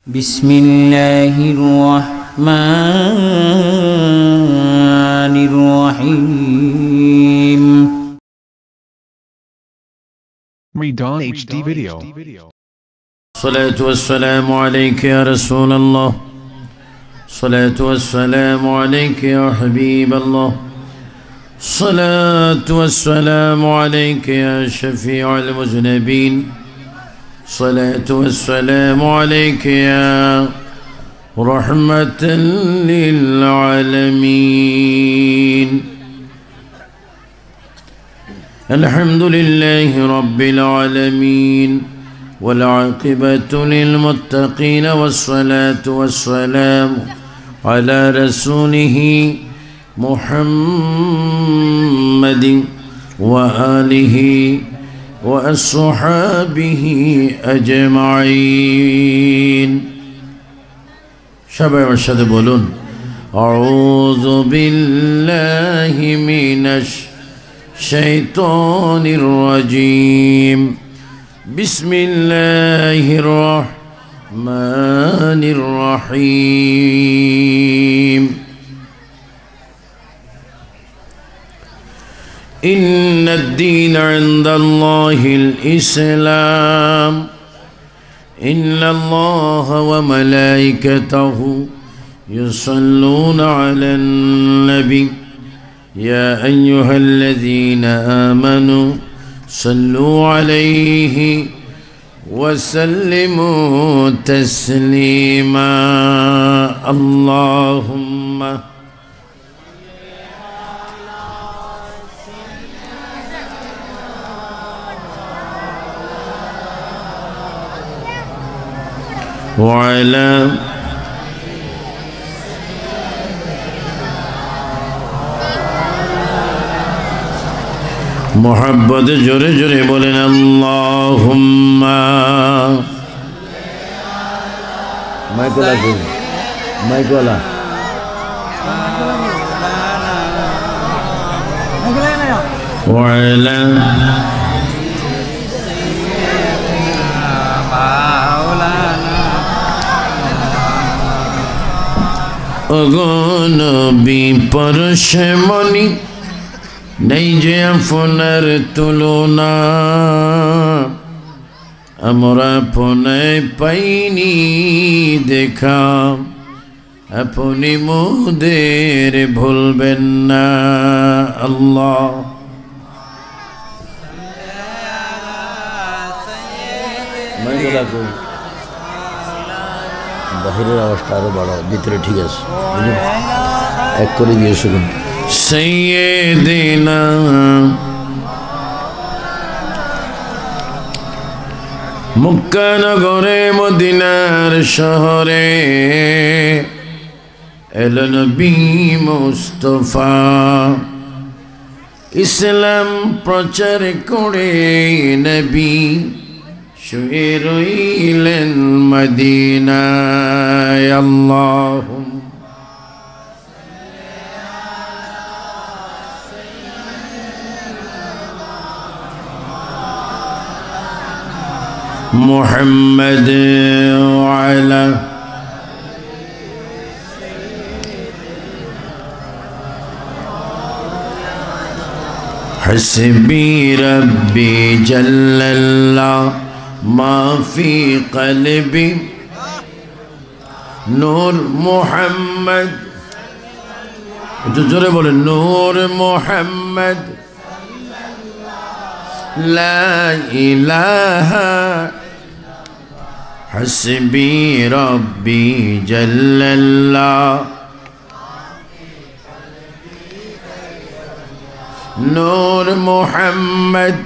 بسم الله الرحمن الرحيم. Redon HD video. الصلاة والسلام عليك يا رسول الله، الصلاة والسلام عليك يا حبيب الله، الصلاة والسلام عليك يا شفيع المذنبين، الصلاة والسلام عليك يا رحمة للعالمين. الحمد لله رب العالمين والعاقبة للمتقين، والصلاة والسلام على رسوله محمد وآله وأصحابه أجمعين. সবাই আমার সাথে বলুন, أعوذ بالله من الشيطان الرجيم، بسم الله الرحمن الرحيم. إن الدين عند الله الإسلام، إن الله وملائكته يصلون على النبي يا أيها الذين آمنوا صلوا عليه وسلموا تسليما. اللهم وعلى محبت جرے جرے بولیں اللہم مائکولا وعلى নবী পরশমণি নেই যে আপনার তুলনা, আমরা আপনায় পাইনি দেখা, আপনি মোদের ভুলবেন না। আল্লাহ বাহিরের আওয়াজটা আরো বাড়াও, ভিতরে ঠিক আছে, এক করে দিয়ে শুনুন। সাইয়্যিদিনা মক্কা নগরে মদিনার শহরে এলো নবী মুস্তাফা, ইসলাম প্রচার করে নবী শুয়ে রইলেন মদিনায়। আল্লাহুম্মা محمد وعلى حسبي ربي جل الله ما في قلبي نور محمد، جوره بولے نور محمد لا إله حسبي ربي جل الله نور محمد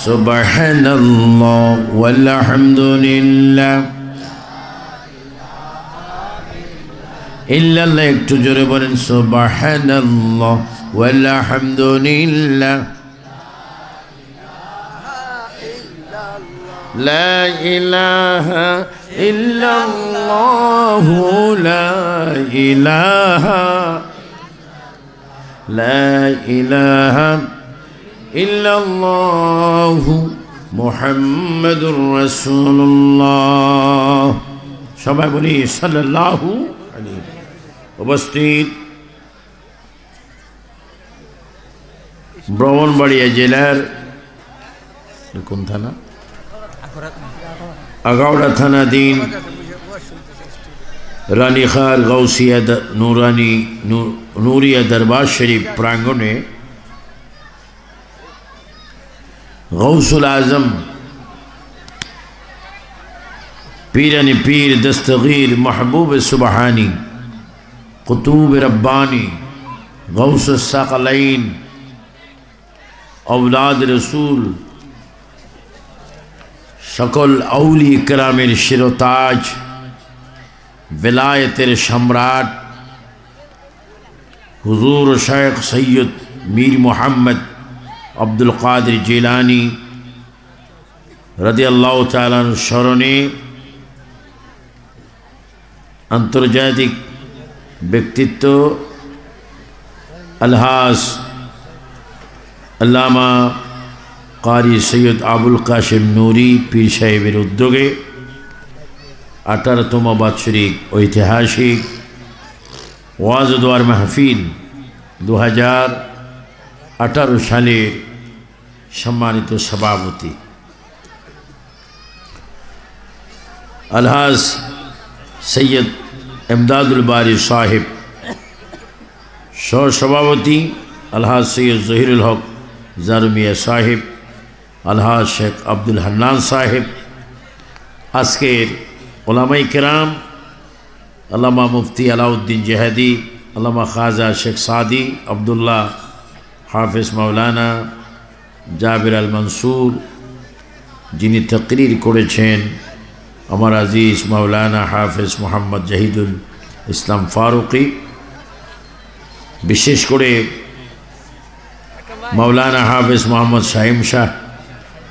سبحان الله والحمد لله إلا الله. একটু জোরে বলেন সুবহানাল্লাহ ওয়ালহামদুলিল্লাহ লা ইলাহা ইল্লাল্লাহ লা ইলাহা ইল্লাল্লাহু মুহাম্মাদুর রাসূলুল্লাহ। সবাই বলি সাল্লাল্লাহু আলাইহি। উপস্থিত ব্রাহ্মণবাড়িয়া জেলার কোন থানা? আগাউড়া থানাধীন রানীখার গৌসিয়া নুরিয়া দরবার শরীফ প্রাঙ্গণে গৌসুল আজম পীরানি পীর দস্তগীর महबूब सुबहानी कुतूब रब्बानी गौस साकलैन औलाद रसूल सकल औली करामेर शिरोताज विलायतेर सम्राट हुजूर शेख सैयद मीर मोहम्मद अब्दुल कादिर जिलानी रदियल्लाहु ताआला स्मरणे आंतर्जातिक व्यक्तित्व अलहाज अल्लामा कारी सैयद आबुल कासिम नूरी पीर साहेबेर उद्योगे 18तम बात्सरिक ऐतिहासिक ওয়াজ ও দোয়ার মাহফিল 2018 সালের সম্মানিত সভাপতি আলহাজ সৈয়দ ইমদাদুল বারি সাহেব, সহ-সভাপতি আলহাজ সৈয়দ জহিরুল হক জারুমিয়া সাহেব, আলহাজ শেখ আব্দুল হান্নান সাহেব, আজকের ওলামায়ে কেরাম আল্লামা মুফতি আলাউদ্দিন জেহাদি, আল্লামা খাজা শেখ সাদি আবদুল্লাহ, হাফেজ মাওলানা জাবির আল মনসুর, যিনি তাকরীর করেছেন আমার আজিজ মাওলানা হাফেজ মোহাম্মদ জাহিদুল ইসলাম ফারুকি, বিশেষ করে মাওলানা হাফেজ মোহাম্মদ শাহিম শাহ,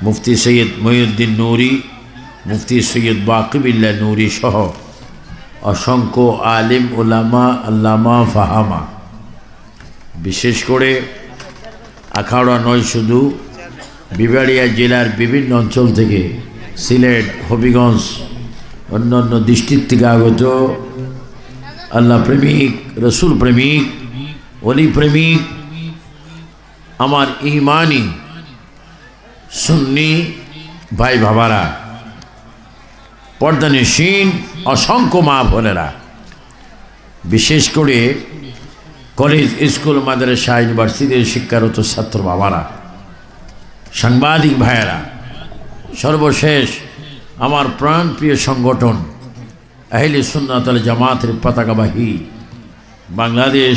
মুফতি সৈয়দ মঈনুদ্দিন নূরি, মুফতি সৈয়দ বাকিবিল্লাহ নূরি সহ অসংখ্য আলিম উলামা আল্লামা ফাহামা, বিশেষ করে আখাউড়া নয় শুধু বিবাড়িয়া জেলার বিভিন্ন অঞ্চল থেকে, সিলেট, হবিগঞ্জ, অন্যান্য ডিস্ট্রিক্ট থেকে আগত আল্লাহ প্রেমিক, রসুল প্রেমিক, ওলি প্রেমিক, আমার ইমানি সুন্নি ভাই বাবারা, পর্দানিশীন অসংখ্য মা বোনেরা, বিশেষ করে কলেজ, স্কুল, মাদ্রাসা, ইউনিভার্সিটির শিক্ষারত ছাত্র বাবারা, সাংবাদিক ভাইয়েরা, সর্বশেষ আমার প্রাণপ্রিয় সংগঠন আহলে সুন্নাত ওয়াল জামাতের পতাকাবাহী বাংলাদেশ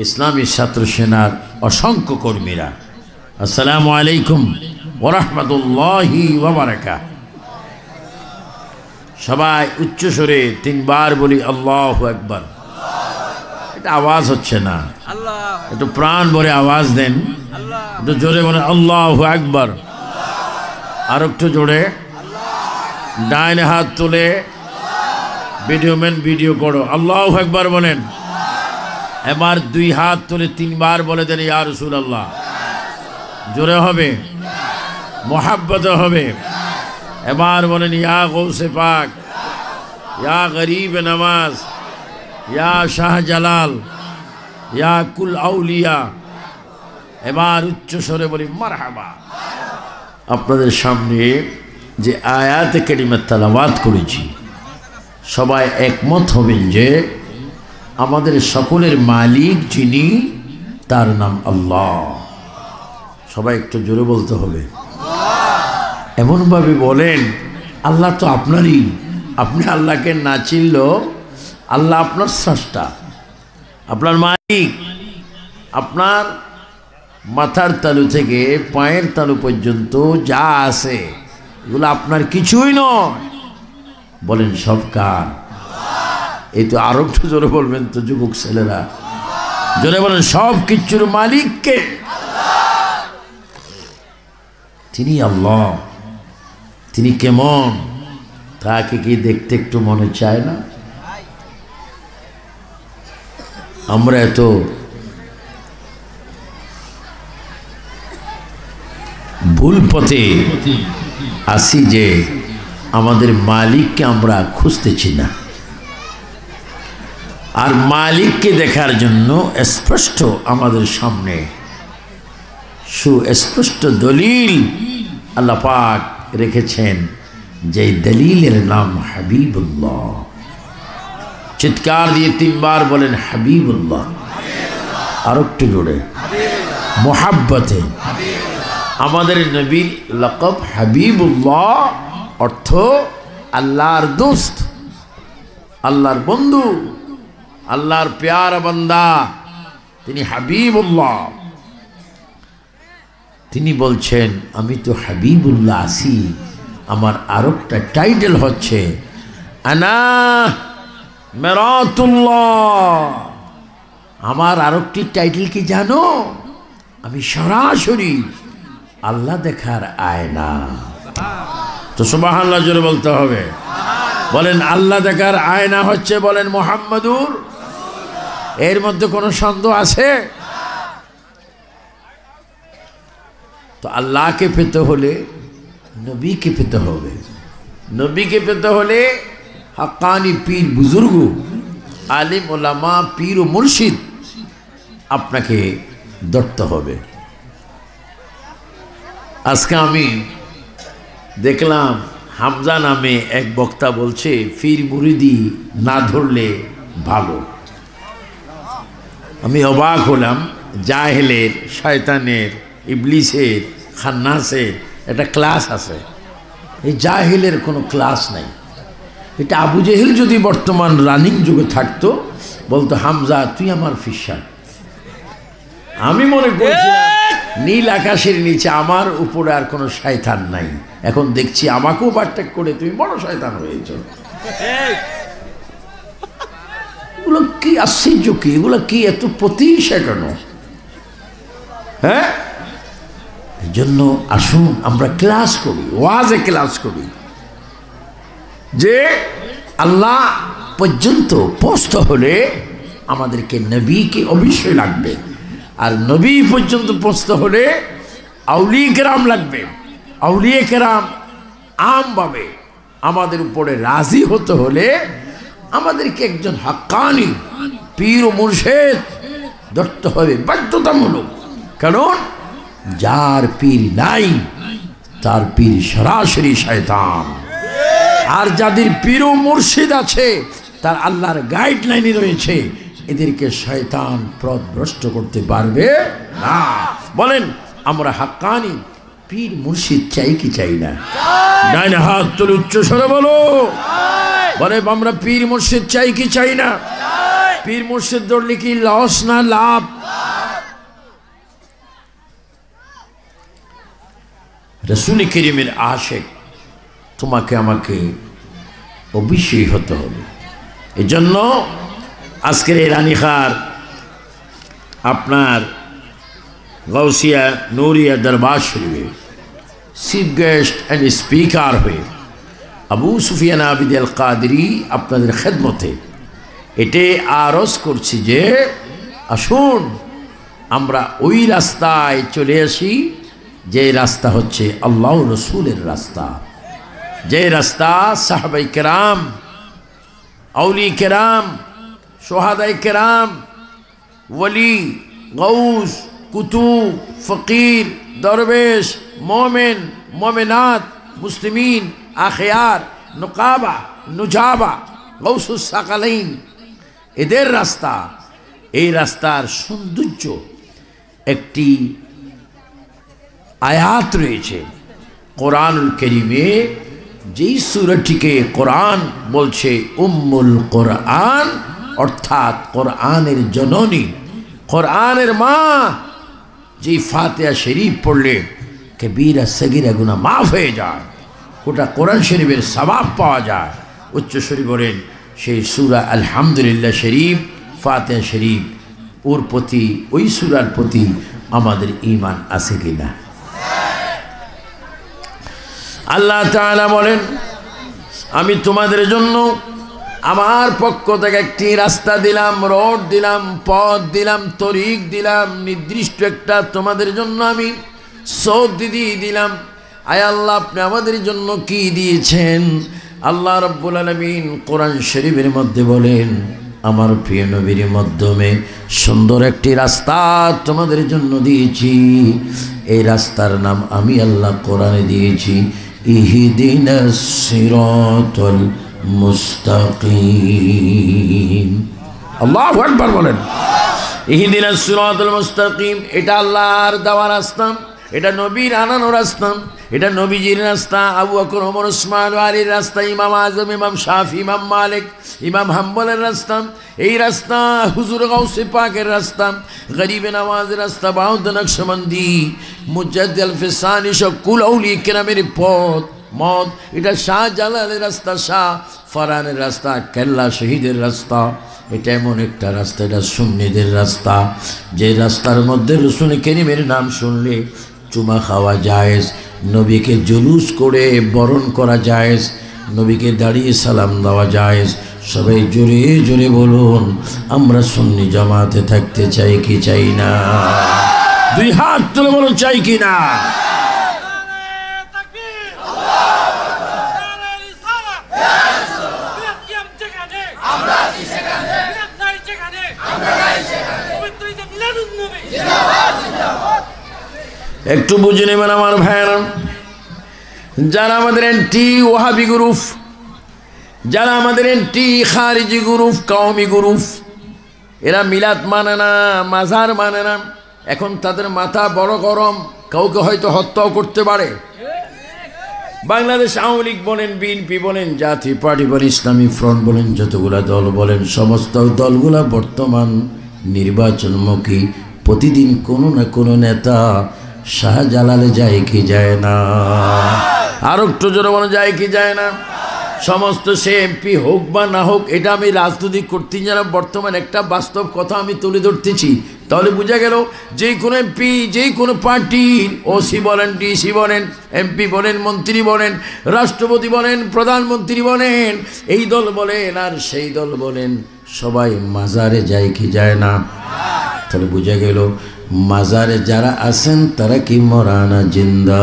ইসলামী ছাত্র সেনার অসংখ্য কর্মীরা, আসসালামু আলাইকুম ওয়া রাহমাতুল্লাহি ওয়া বারাকাতুহু। সবাই উচ্চস্বরে 3 বার বলি আল্লাহু আকবার। এটা আওয়াজ হচ্ছে না, একটু প্রাণ ভরে আওয়াজ দেন, একটু জোরে বলেন আল্লাহু আকবার। আর একটু জোরে, ডাইন হাত তুলে ভিডিওম্যান ভিডিও করো, আল্লাহু আকবার বলেন। এবার 2 হাত তুলে 3 বার বলে দেন ইয়া রাসূলুল্লাহ। জোরে হবে, মোহাব্বতে হবে। এবার বলেন ইয়া গৌসে পাক, ইয়া গরিব নওয়াজ, ইয়া শাহ জালাল, ইয়া কুল আউলিয়া। এবার উচ্চ স্বরে বলি মারহাবা। আপনাদের সামনে যে আয়াতে কারিমা তেলাওয়াত করেছি, সবাই একমত হবেন যে আমাদের সকলের মালিক যিনি, তার নাম আল্লাহ। সবাই একটু জোরে বলতে হবে, এমনভাবে বলেন আল্লাহ তো আপনারই, আপনি আল্লাহকে না চিনলেও আল্লাহ আপনার স্রষ্টা, আপনার মালিক। আপনার মাথার তালু থেকে পায়ের তালু পর্যন্ত যা আছে এগুলো আপনার কিছুই নয়। বলেন সব কার? এই তো আরো একটু জোরে বলবেন তো যুবক ছেলেরা, জোরে বলেন সব কিছুর মালিককে। তিনি আল্লাহ। তিনি কেমন, তাকে কি দেখতে একটু মনে চায় না? আমরা এত ভুল পথে আসি যে আমাদের মালিককে আমরা খুঁজতেছি না। আর মালিককে দেখার জন্য স্পষ্ট আমাদের সামনে সুস্পষ্ট দলিল আল্লাহ পাক রেখেছেন, যে দলিলের নাম হাবিবুল্লাহ। চিৎকার দিয়ে 3 বার বলেন হাবিবুল্লাহ। আর একটু জোরে মোহাব্বতে। আমাদের নবীর লকব হাবিবুল্লাহ, অর্থ আল্লাহর দোস্ত, আল্লাহর বন্ধু, আল্লাহর প্যারা বান্দা, তিনি হাবিবুল্লাহ। তিনি বলছেন আমি তো হাবিবুল্লাহ আছি, আমার আরেকটা টাইটেল হচ্ছে আনা মেরাতুল্লাহ। আমার আরেকটি টাইটেল কি জানো? আমি সরাসরি আল্লাহ দেখার আয়না। তো সুবহানাল্লাহ জোরে বলতে হবে। বলেন আল্লাহ দেখার আয়না হচ্ছে বলেন মুহাম্মাদুর। এর মধ্যে কোনো সন্দেহ আছে? তো আল্লাহকে পেতে হলে নবীকে পেতে হবে। নবীকে পেতে হলে হাক্কানি পীর বুজুর্গ, আলিম ওলামা, পীর ও মুর্শিদ আপনাকে ধরতে হবে। আজকে আমি দেখলাম হামজা নামে এক বক্তা বলছে পীর মুরিদি না ধরলে ভালো। আমি অবাক হলাম। জাহেলের, শয়তানের, ইবলিসের, খান্নাসের একটা ক্লাস আছে, এই জাহেলের কোনো ক্লাস নাই। এটা আবু জেহেল যদি বর্তমান রানিং যুগে থাকতো বলতো হামজা তুই আমার ফিসার। আমি মনে করছিলাম নীল আকাশের নিচে আমার উপরে আর কোনো শয়তান নাই। এখন দেখছি আমাকেও ওভারটেক করে তুমি বড় শয়তান হয়েছ। এগুলো কি আশ্চর্য, কি এগুলো কি এত প্রতিষ্ঠা কেন? হ্যাঁ, এই জন্য আসুন আমরা ক্লাস করি, ওয়াজে ক্লাস করি, যে আল্লাহ পর্যন্ত পৌঁছতে হলে আমাদেরকে নবীকে অবশ্যই লাগবে। আর নবী পর্যন্ত পৌঁছতে হলে আউলিয়া কেরাম লাগবে। আউলিয়া কেরাম আমভাবে আমাদের উপরে রাজি হতে হলে আমাদেরকে একজন হাক্কানি পীর ও মুর্শিদ ধরতে হবে বাধ্যতামূলক। কারণ যার পীর নাই তার পীর সরাসরি শয়তান। আর যাদের পীর ও মুর্শিদ আছে তার আল্লাহর গাইডলাইনে রয়েছে, এদেরকে শয়তান পথভ্রষ্ট করতে পারবে না। বলেন আমরা হাক্কানি পীর মুর্শিদ চাই কি চাই না? ডাইনে হাত তুলে উচ্চ স্বরে বলো। বলে আমরা পীর মুর্শিদ চাই কি চাই না? পীর মুর্শিদ ধরলে কি লস না লাভ? রাসূল করিমের আশিক তোমাকে আমাকে অবশ্যই হতে হবে। এজন্য আজকের এই রানীখার আপনার গাউসিয়া নূরিয়া দরবার শরীফে চিফ গেস্ট অ্যান্ড স্পিকার হয়ে আবু সুফিয়ান আবিদ আল কাদরি আপনাদের খেদমতে এটাই আরজ করছি যে আসুন আমরা ওই রাস্তায় চলে আসি যে রাস্তা হচ্ছে আল্লাহ রসুলের রাস্তা, যে রাস্তা সাহাবাই কেরাম, আউলি কেরাম, সোহাদাই কেরাম, ওলি, গৌস, কুতুব, ফকির, দরবেশ, মোমেন, মোমেনাত, মুসলিমিন, আখিয়ার, নুকাবা, নুজাবা, গৌসুস সাকালাইন, এদের রাস্তা। এই রাস্তার সৌন্দর্য একটি আয়াত রয়েছে কোরআনুল কারীমে, যেই সূরাটিকে কোরআন বলছে উম্মুল কোরআন, অর্থাৎ কোরআনের জননী, কোরআনের মা। যেই ফাতিহা শরীফ পড়লে কবিরা সগীরা গুনাহ মাফ হয়ে যায়, গোটা কোরআন শরীফের সওয়াব পাওয়া যায়। উচ্চ শরীফ বলেন সেই সূরা আলহামদুলিল্লাহ শরীফ, ফাতিহা শরীফ, ওর প্রতি, ওই সূরার প্রতি আমাদের ঈমান আছে কিনা? আল্লাহ তাআলা বলেন আমি তোমাদের জন্য আমার পক্ষ থেকে একটি রাস্তা দিলাম, রোড দিলাম, পথ দিলাম, তরিক দিলাম, নির্দিষ্ট একটা তোমাদের জন্য আমি সব দিয়ে দিলাম। আয় আল্লাহ, আপনি আমাদের জন্য কি দিয়েছেন? আল্লাহ রাব্বুল আলামিন কোরআন শরীফের মধ্যে বলেন, আমার প্রিয় নবীর মাধ্যমে সুন্দর একটি রাস্তা তোমাদের জন্য দিয়েছি। এই রাস্তার নাম আমি আল্লাহ কোরআনে দিয়েছি, ইহদিনাস সিরাতাল মুস্তাকিম। আল্লাহু আকবার বলেন। ইহদিনাস সিরাতাল মুস্তাকিম, এটা আল্লাহর দেওয়া রাস্তা, এটা নবীর আনানো রাস্তা, এটা নবীজির রাস্তা, আবু বকর, ওমর, ওসমান, আলীর রাস্তা, ইমাম আজম, ইমাম শাফি, ইমাম মালিক, ইমাম হাম্বলের রাস্তা, এই রাস্তা হুজুর গাউসে পাকের রাস্তা, গরিবে নওয়াজের রাস্তা, বাউদ্দ নকশবন্দি, মুজাদ্দিদ আল-ফিসানি, সব কুল আউলিয়া কেরামের পথ মত, এটা শাহজালালের রাস্তা, শাহ ফরহানের রাস্তা, কেল্লা শহীদের রাস্তা। এটা এমন একটা রাস্তা, এটা সুন্নিদের রাস্তা, যে রাস্তার মধ্যে রাসূল কারীমের নাম শুনলে চুমা খাওয়া জায়েজ, নবীকে জুলুস করে বরণ করা জায়েজ, নবীকে দাঁড়িয়ে সালাম দেওয়া জায়েজ। সবাই জোরে জোরে বলুন, আমরা সুন্নি জামাতে থাকতে চাই কি চাই না? দুই হাত তুলে বলুন, চাই কি না? একটু বুঝে নেবেন আমার ভাইয়েরা, যারা আমাদের এন্টি ওয়াহাবি গ্রুপ, যারা আমাদের এন্টি খারিজি গ্রুপ, কওমি গ্রুপ, এরা মিলাদ মানে না, মাজার মানে না। এখন তাদের মাথা বড় গরম, কাউকে হয়তো হত্যাও করতে পারে। বাংলাদেশ আওয়ামী লীগ বলেন, বিএনপি বলেন, জাতীয় পার্টি বলেন, ইসলামী ফ্রন্ট বলেন, যতগুলা দল বলেন, সমস্ত দলগুলা বর্তমান নির্বাচনমুখী। প্রতিদিন কোনো না কোনো নেতা শাহজালালে যায় কি যায় না? আর একটু জোরে বলা যায় কি যায় না? সমস্ত সে এমপি হোক বা না হোক, এটা আমি রাজনৈতিক করতে যারা বর্তমান একটা বাস্তব কথা আমি তুলে ধরতেছি। তাহলে বোঝা গেল যে কোনো এমপি, যে কোনো পার্টির ওসি বলেন, ডিসি বলেন, এমপি বলেন, মন্ত্রী বলেন, রাষ্ট্রপতি বলেন, প্রধানমন্ত্রী বলেন, এই দল বলেন আর সেই দল বলেন, সবাই মাজারে যায় কি যায় না? তাহলে বোঝা গেল মাজারে যারা আছেন তারা কি মরা না জিন্দা?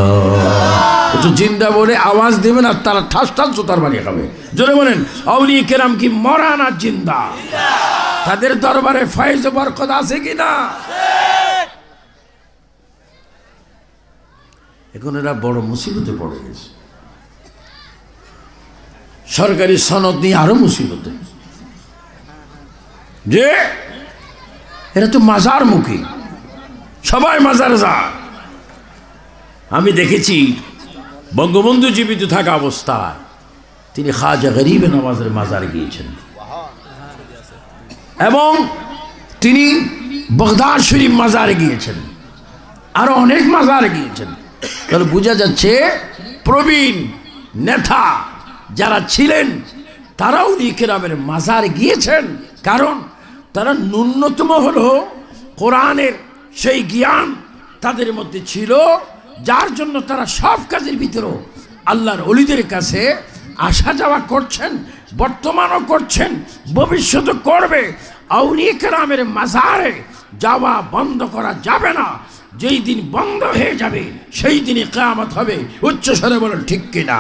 একটু জিন্দা বলে আওয়াজ দেবেন আর তারা ঠাস ঠাস জোতার বাড়ি খাবে। জোরে বলেন, আউলিয়া কেরাম কি মরা না জিন্দা? তাদের দরবারে ফয়েজ বরকত আছে কি না? এখন এরা বড় মুসিবতে পড়ে গেছে, সরকারি সনদ নিয়ে আরো মুসিবতে, যে এরা তো মাজার মুখী, সবাই মাজার যায়। আমি দেখেছি বঙ্গবন্ধু জীবিত থাকা অবস্থায় তিনি খাজা গরিবে নওয়াজের মাজারে গিয়েছেন, এবং তিনি বাগদাদ শরীফ মাজারে গিয়েছেন, আরো অনেক মাজারে গিয়েছেন। তাহলে বোঝা যাচ্ছে প্রবীণ নেতা যারা ছিলেন তারাও আউলিয়া কেরামের মাজারে গিয়েছেন, কারণ তারা ন্যূনতম হলো কোরআনের সেই জ্ঞান তাদের মধ্যে ছিল, যার জন্য তারা সব কাজের ভিতরেও আল্লাহর ওলিদের কাছে আসা যাওয়া করছেন, বর্তমানও করছেন, ভবিষ্যতে করবে। আউলিয়া কেরামের মাজারে যাওয়া বন্ধ করা যাবে না। যেই দিন বন্ধ হয়ে যাবে সেই দিনই কিয়ামত হবে। উচ্চ স্বরে বলেন ঠিক কিনা?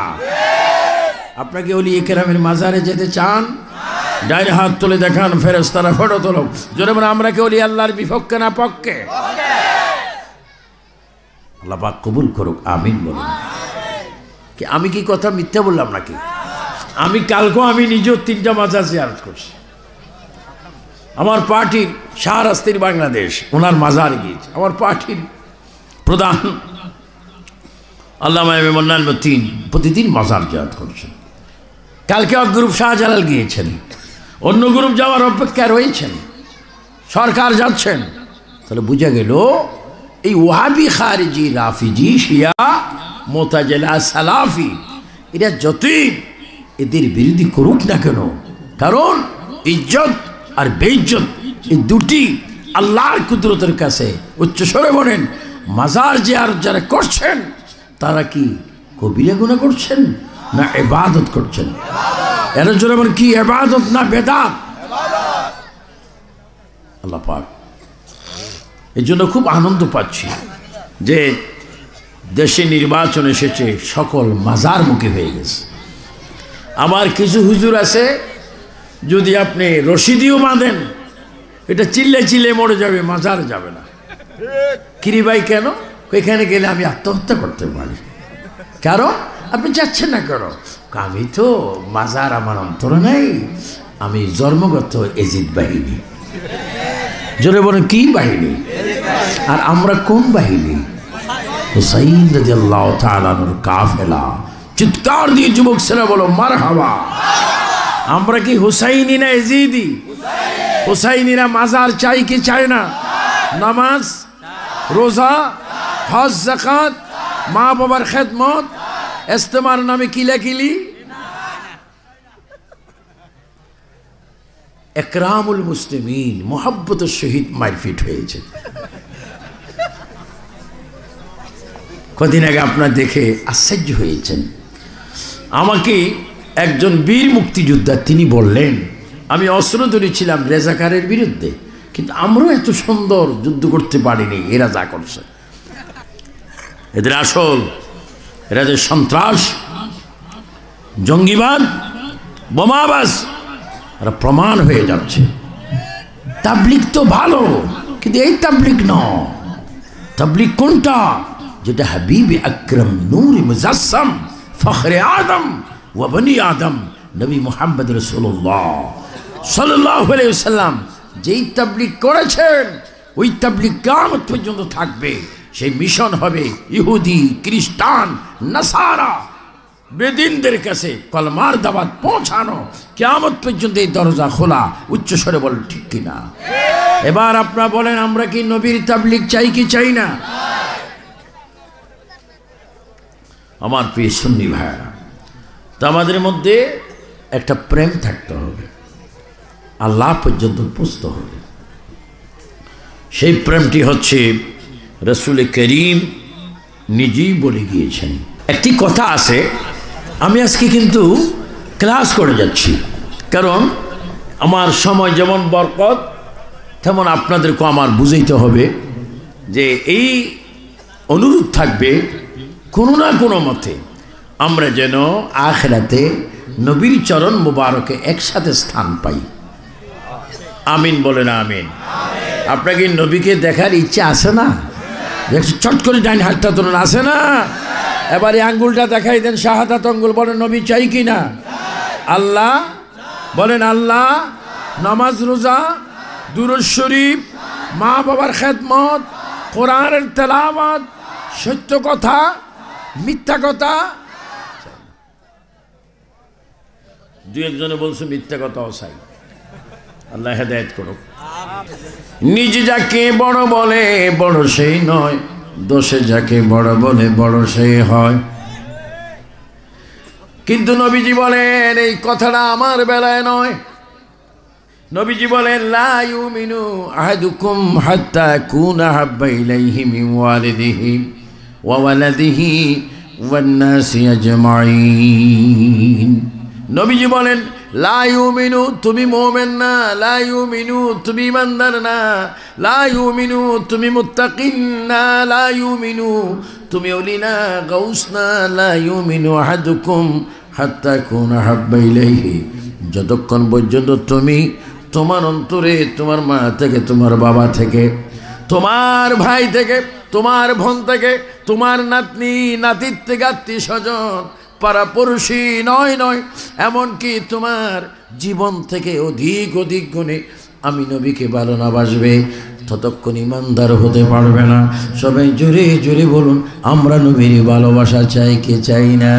আপনাকে আউলিয়া কেরামের মাজারে যেতে চান? ডাইরে হাত তুলে দেখান, ফেরেশতারা ফটো তোলো। জোরে বলে আমরা কি আউলিয়া আল্লাহর বিপক্ষে না পক্ষে? আল্লাহ পাক কবুল করুক, আমিন বলুন। কি আমি কি কথা মিথ্যা বললাম নাকি? আমি কালকেও আমি নিজেও 3টা মাজার জিয়ারত করছি। আমার পার্টির শাহরাস্তির বাংলাদেশ ওনার মাজারে গিয়েছে, আমার পার্টির প্রধান আল্লামা মোল্লান প্রতিদিন মাজার জিয়ারত করছেন। কালকে এক গ্রুপ শাহজালাল গিয়েছেন, অন্য গ্রুপ যাওয়ার অপেক্ষা রয়েছেন, সরকার যাচ্ছেন। তাহলে বুঝা গেল এই ওয়াহাবি, খারিজি, রাফিজি, শিয়া, মোতাজিলা, সালাফি এরা যতই এদের বিরোধী করুক না কেন, কারণ ইজ্জত আর বেইজ্জত এই দুটি আল্লাহর কুদরতের কাছে। উচ্চ স্বরে বলেন, মাজার জিয়ারত যারা করছেন তারা কি কবিরা গুনাহ করছেন না ইবাদত করছেন? এর জন্য বলেন কি ইবাদত না বেদাত? আল্লাহ পাক এই জন্য খুব আনন্দ পাচ্ছি যে দেশে নির্বাচন এসেছে, সকল মাজার মুখী হয়ে গেছে। আমার কিছু হুজুর আছে, যদি আপনি রশিদিও বাঁধেন, এটা চিল্লে চিল্লে মরে যাবে, মাজার যাবে না। কিরি ভাই কেন? এখানে গেলে আমি আত্মহত্যা করতে পারি। কারণ আপনি যাচ্ছেন না কেন? আমি তো মাজার আমার অন্তরে নাই, আমি জন্মগত এজিদ বাহিনী। জোরে বলেন কি বাহিনী? আর আমরা কোন বাহিনী? হুসাইন রাদিয়াল্লাহু তাআলা আনহুর কাফেলা। চিৎকার দিয়ে যুবক ছেলে বলো মারহাবা। আমরা কি হুসাইনি না এজিদি? হুসাইনিরা মাজার চাই কি চায় না? নামাজ, রোজা, হজ, যাকাত, মা বাবার খেদমত, ইস্তেমার নামে কিলাকিলি, একরামুল মুসলিমিন, মোহাব্বতের সহিত মারপিট হয়েছে। কদিন আগে আপনার দেখে আশ্চর্য হয়েছেন। আমাকে একজন বীর মুক্তিযোদ্ধা তিনি বললেন, আমি অস্ত্র ধরেছিলাম রেজাকারের বিরুদ্ধে, কিন্তু আমরাও এত সুন্দর যুদ্ধ করতে পারিনি, এরা যা করছে। এদের আসল, এরা যে সন্ত্রাস, জঙ্গিবাদ, বোমাবাজ, এরা প্রমাণ হয়ে যাচ্ছে। তাবলিগ তো ভালো, কিন্তু এই তাবলিগ নয়। তাবলিগ কোনটা? যেটা হাবিব আকরম নূর মুজাসসাম ফখরে আদম ওয়া বনি আদম নবী মুহাম্মদ রাসূলুল্লাহ সাল্লাল্লাহু আলাইহি ওয়াসাল্লাম যেই তাবলিগ করেছেন, ওই তাবলিগ কিয়ামত পর্যন্ত থাকবে। সেই মিশন হবে ইহুদি, খ্রিস্টান, নাসারা, বেদিনদের কাছে কলমার দাওয়াত পৌঁছানো। কিয়ামত পর্যন্ত এই দরজা খোলা। উচ্চস্বরে বলেন ঠিক কিনা? এবার আপনারা বলেন, আমরা কি নবীর তাবলিগ চাই কি চাই না? আমার প্রিয় সুন্নি ভাইরা, তো আমাদের মধ্যে একটা প্রেম থাকতে হবে, আল্লাহ পর্যন্ত পৌঁছতে হবে। সেই প্রেমটি হচ্ছে রাসূল করিম নিজেই বলে গিয়েছেন। একটি কথা আছে, আমি আজকে কিন্তু ক্লাস করে যাচ্ছি, কারণ আমার সময় যেমন বরকত, তেমন আপনাদেরকে আমার বুঝাইতে হবে যে এই অনুরোধ থাকবে কোনো না কোনো মতে আমরা যেন আখিরাতে নবীর চরণ মুবারকে একসাথে স্থান পাই। আমিন বলেন আমিন। আপনাকে নবীকে দেখার ইচ্ছা আছে না? চট করে ডাইন হাতটা তোলেন, আছে না? এবারে আঙ্গুলটা দেখাই দেন, শাহাদাত আঙ্গুল। বলেন নবী চাই কি না? আল্লাহ বলেন, আল্লাহ, নামাজ, রোজা, দুরূদ শরীফ, মা বাবার খেদমত, কোরআনের তেলাওয়াত, সত্য কথা, মিথ্যা কথা। দুই একজনে বলছে মিথ্যা কথা চাই। আল্লাহ হেদায়েত করুক। নিজে যাকে বড় বলে বড় সেই নয়, দোষে যাকে বড় বলে বড় সেই হয়। কিন্তু নবীজি বলেন এই কথাটা আমার বেলায় নয়। নবীজি বলেন, লা ইউমিনু আহাদুকুম হাত্তা কুনা হাব্বা ইলাইহি মিন ওয়ালিদিহি ওয়া ওয়ালাদিহি ওয়ান নাসি আজমাইন। নবীজি বলেন, লা ইউমিনু, তুমি মুমিন না। লা ইউমিনু, তুমি ইমানদার না। লা ইউমিনু, তুমি মুত্তাকিন না। লা ইউমিনু, তুমি ওলি না, গাউস না। লা ইউমিনু আহাদুকুম হাত্তা কুনা হাব্বা ইলাইহি, যতক্ষণ পর্যন্ত তুমি তোমার অন্তরে তোমার মা থেকে, তোমার বাবা থেকে, তোমার ভাই থেকে, তোমার বোন থেকে, তোমার নাতনি নাতির থেকে, আত্মীয় স্বজন, পাড়াপড়শি, নয় এমনকি তোমার জীবন থেকে অধিক অধিক গুণে আমি নবীকে ভালো না বাসবে, ততক্ষণ ইমানদার হতে পারবে না। সবাই জোরে জোরে বলুন, আমরা নবীর ভালোবাসা চাই কি চাই না?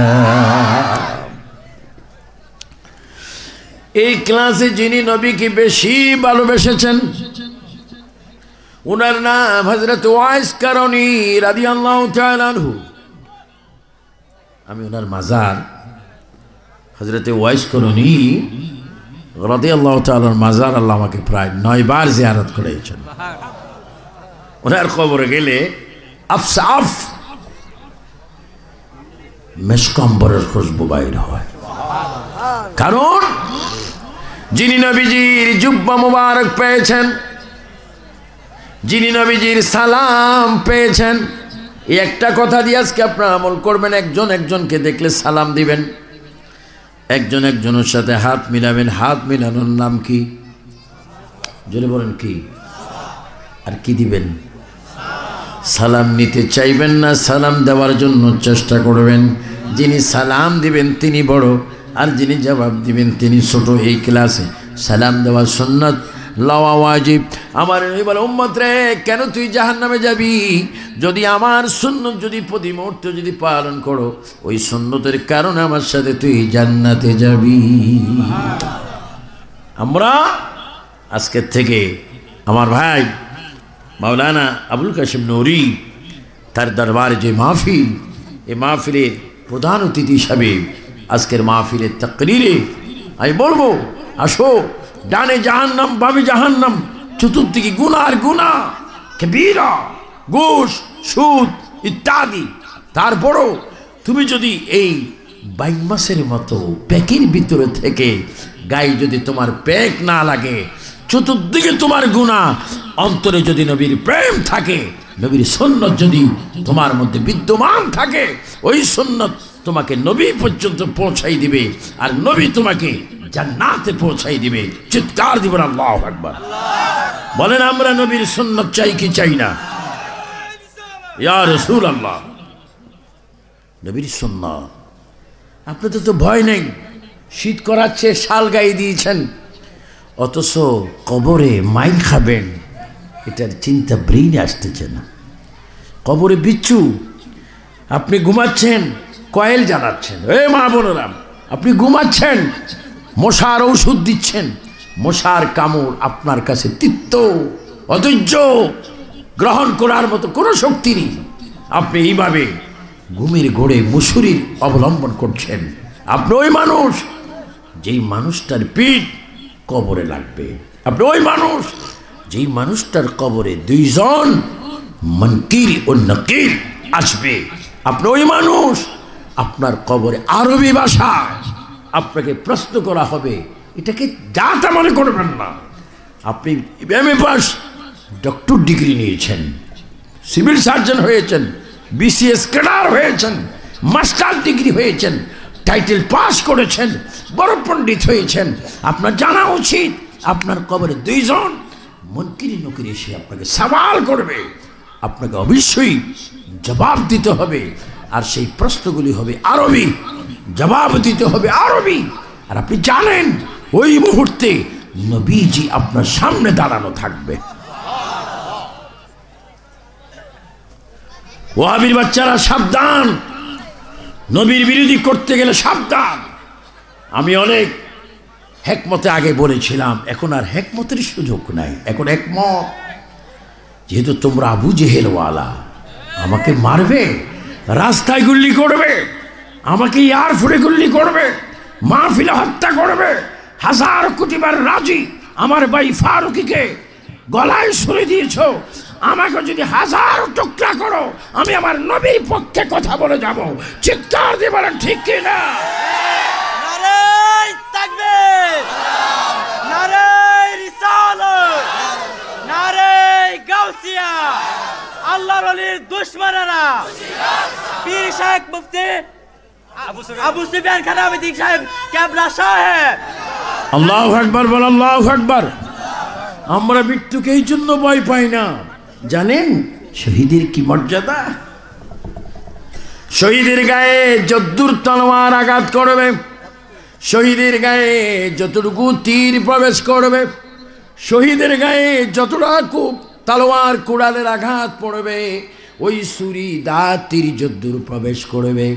এই ক্লাসে যিনি নবীকে বেশি ভালোবেসেছেন, ওনার নাম হযরত ওয়াইস কারনী রাদিয়াল্লাহু তাআলা আনহু। আমি ওনার মাজার, হযরত ওয়াইস কারনী রাদিয়াল্লাহু তাআলার মাজার আল্লাহ আমাকে প্রায় 9 বার জিয়ারত করেছেন। ওনার কবরে গেলে আফসাফ মেশকাম্বরের খুশবু বাইর হয়। কারণ যিনি নবীজির জুব্বা মুবারক পেয়েছেন, যিনি নবীজির সালাম পেয়েছেন, এই একটা কথা দিয়ে আজকে আপনারা আমল করবেন। একজন একজনকে দেখলে সালাম দিবেন, একজন একজনের সাথে হাত মিলাবেন। হাত মিলানোর নাম কি? জোরে বলেন কি? আর কি দিবেন? সালাম নিতে চাইবেন না, সালাম দেওয়ার জন্য চেষ্টা করবেন। যিনি সালাম দিবেন তিনি বড়, আর যিনি জবাব দিবেন তিনি ছোট। এই ক্লাসে সালাম দেওয়া সুন্নাত, লওয়া ওয়াজিব। আমার বলে উম্মত রে, কেন তুই জাহান্নামে যাবি? যদি আমার সুন্নত যদি প্রতি মুহূর্তে যদি পালন করো, ওই সুন্নতের কারণে আমার সাথে তুই জান্নাতে যাবি। আমরা আজকের থেকে আমার ভাই মাওলানা আবুল কাসিম নুরি তার দরবারে যে মাহফিল, এই মাহফিলের প্রধান অতিথি হিসাবে আজকের মাহফিলের তাকরীরে আমি বলবো, আসো, ডানে জাহান্নাম, বামে জাহান্নাম, চতুর্দিকে গুনার গুনাহ, কবিরা, ঘুষ, সুদ ইত্যাদি। তারপরও তুমি যদি এই 22 মাসের মতো প্যাকের ভিতরে থেকে গায়ে যদি তোমার প্যাক না লাগে, চতুর্দিকে তোমার গুনাহ, অন্তরে যদি নবীর প্রেম থাকে, নবীর সুন্নত যদি তোমার মধ্যে বিদ্যমান থাকে, ওই সুন্নত তোমাকে নবী পর্যন্ত পৌঁছাই দিবে, আর নবী তোমাকে জান্নাতে পৌঁছাই দিবে। চিৎকার দিবেন আল্লাহু আকবার। বলেন আমরা নবীর সুন্নত চাই কি চাই না? ইয়া রাসূলুল্লাহ, নবীর সুন্নাত। আপনাদের তো ভয় নেই, শীত করাচ্ছে, শাল গায়ে দিয়েছেন, অথচ কবরে মাইল খাবেন এটার চিন্তা ব্রেইনে আসতেছে না। কবরে বিচ্ছু, আপনি ঘুমাচ্ছেন, কয়েল জ্বালাচ্ছেন। এ মা বোনেরা, আপনি ঘুমাচ্ছেন, মশার ঔষধ দিচ্ছেন, মশার কামড় আপনার কাছে তিক্ত, অধৈর্য, গ্রহণ করার মতো কোনো শক্তি নেই। আপনি এইভাবে ঘুমের ঘোরে মুসুরির অবলম্বন করছেন। আপনি ওই মানুষ যেই মানুষটার পিঠ কবরে লাগবে। আপনি ওই মানুষ যেই মানুষটার কবরে 2 জন মুনকির ও নাকির আসবে। আপনি ওই মানুষ, আপনার কবরে আরবি ভাষায় আপনাকে প্রশ্ন করা হবে। এটাকে যা তা মনে করবেন না। আপনি এমএ পাস, ডক্টর ডিগ্রি নিয়েছেন, সিভিল সার্জন হয়েছেন, বিসিএস ক্যাডার হয়েছেন, মাস্টার ডিগ্রি হয়েছেন, টাইটেল পাস করেছেন, বড় পণ্ডিত হয়েছেন। আপনার জানা উচিত আপনার কবরে 2 জন মুনকির নকির এসে আপনাকে সওয়াল করবে। আপনাকে অবশ্যই জবাব দিতে হবে, আর সেই প্রশ্নগুলি হবে আরবি, জবাব দিতে হবে আরবি। আর আপনি জানেন ওই মুহূর্তে নবীজি আপনার সামনে দাঁড়ানো থাকবে। ওয়াহাবির বাচ্চারা সাবধান, নবীর বিরোধী করতে গেলে সাবধান। আমি অনেক হেকমতে আগে বলেছিলাম, এখন আর হেকমতের সুযোগ নাই। এখন একমত, যেহেতু তোমরা আবু জেহেলওয়ালা, আমাকে মারবে, রাস্তায় গুল্লি করবে, আমাকে এয়ারফোর্টে গুল্লি করবে, মাহফিলে হত্যা করবে, 1000 কোটিবার রাজি আমার ভাই ফারুকীকে গলায় ছুরি দিয়েছ। আমাকে যদি 1000 টুকরা করো, আমি আমার নবীর পক্ষে কথা বলে যাব। চিৎকার দিয়ে বলেন ঠিক কি না? নারে তাকবীর, নারে রিসালাত, নারে গাউসিয়া। আল্লাহর ওলির দুশমনেরা পীর শাইখ মুফতি আবু সুফিয়ান খান আহমেদ সাহেব কেবলা সাহেব। আল্লাহু আকবার, বল আল্লাহু আকবার। আমরা মৃত্যুকে এই জন্য ভয় পাই না, জানেন শহীদের কি মর্যাদা? শহীদের গায়ে যদ্দূর তলোয়ার আঘাত করবে, শহীদের গায়ে যতটুকু তীর প্রবেশ করবে, শহীদের গায়ে যতটা তলোয়ার কুড়ালের আঘাত পড়বে, ওই ছুরি দা তীর যদ্দূর প্রবেশ করবে,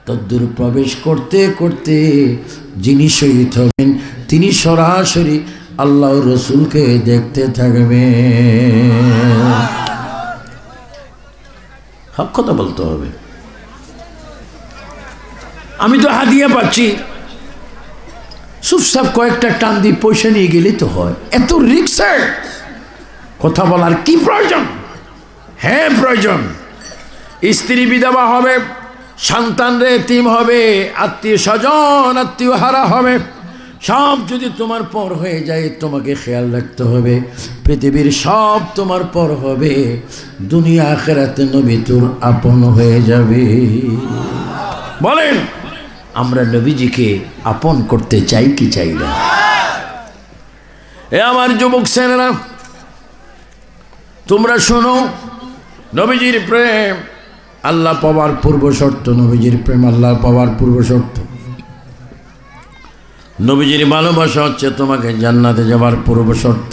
তদ্দূর প্রবেশ করতে করতে যিনি শহীদ হবেন তিনি সরাসরি আল্লাহ রসুলকে দেখতে থাকবে। হক কথা বলতে হবে। আমি তো হাদিয়া পাচ্ছি, চুপচাপ কয়েকটা টান দিয়ে পয়সা নিয়ে গেলে তো হয়। এত রিক্সে কথা বলার কি প্রয়োজন? হ্যাঁ প্রয়োজন। স্ত্রী বিধবা হবে, সন্তানরা এতিম হবে, আত্মীয় স্বজন আত্মীয় হারা হবে, সব যদি তোমার পর হয়ে যায় তোমাকে খেয়াল রাখতে হবে পৃথিবীর সব তোমার পর হবে দুনিয়া আখিরাতে নবী তোর আপন হয়ে যাবে। বলেন আমরা নবীজিকে আপন করতে চাই কি চাই না? এ আমার যুবক ছেলেরা তোমরা শোনো, নবীজির প্রেম আল্লাহ পাওয়ার পূর্ব শর্ত। নবীজির প্রেম আল্লাহ পাওয়ার পূর্ব শর্ত। নবীজির ভালোবাসা হচ্ছে তোমাকে জান্নাতে যাওয়ার পূর্ব শর্ত।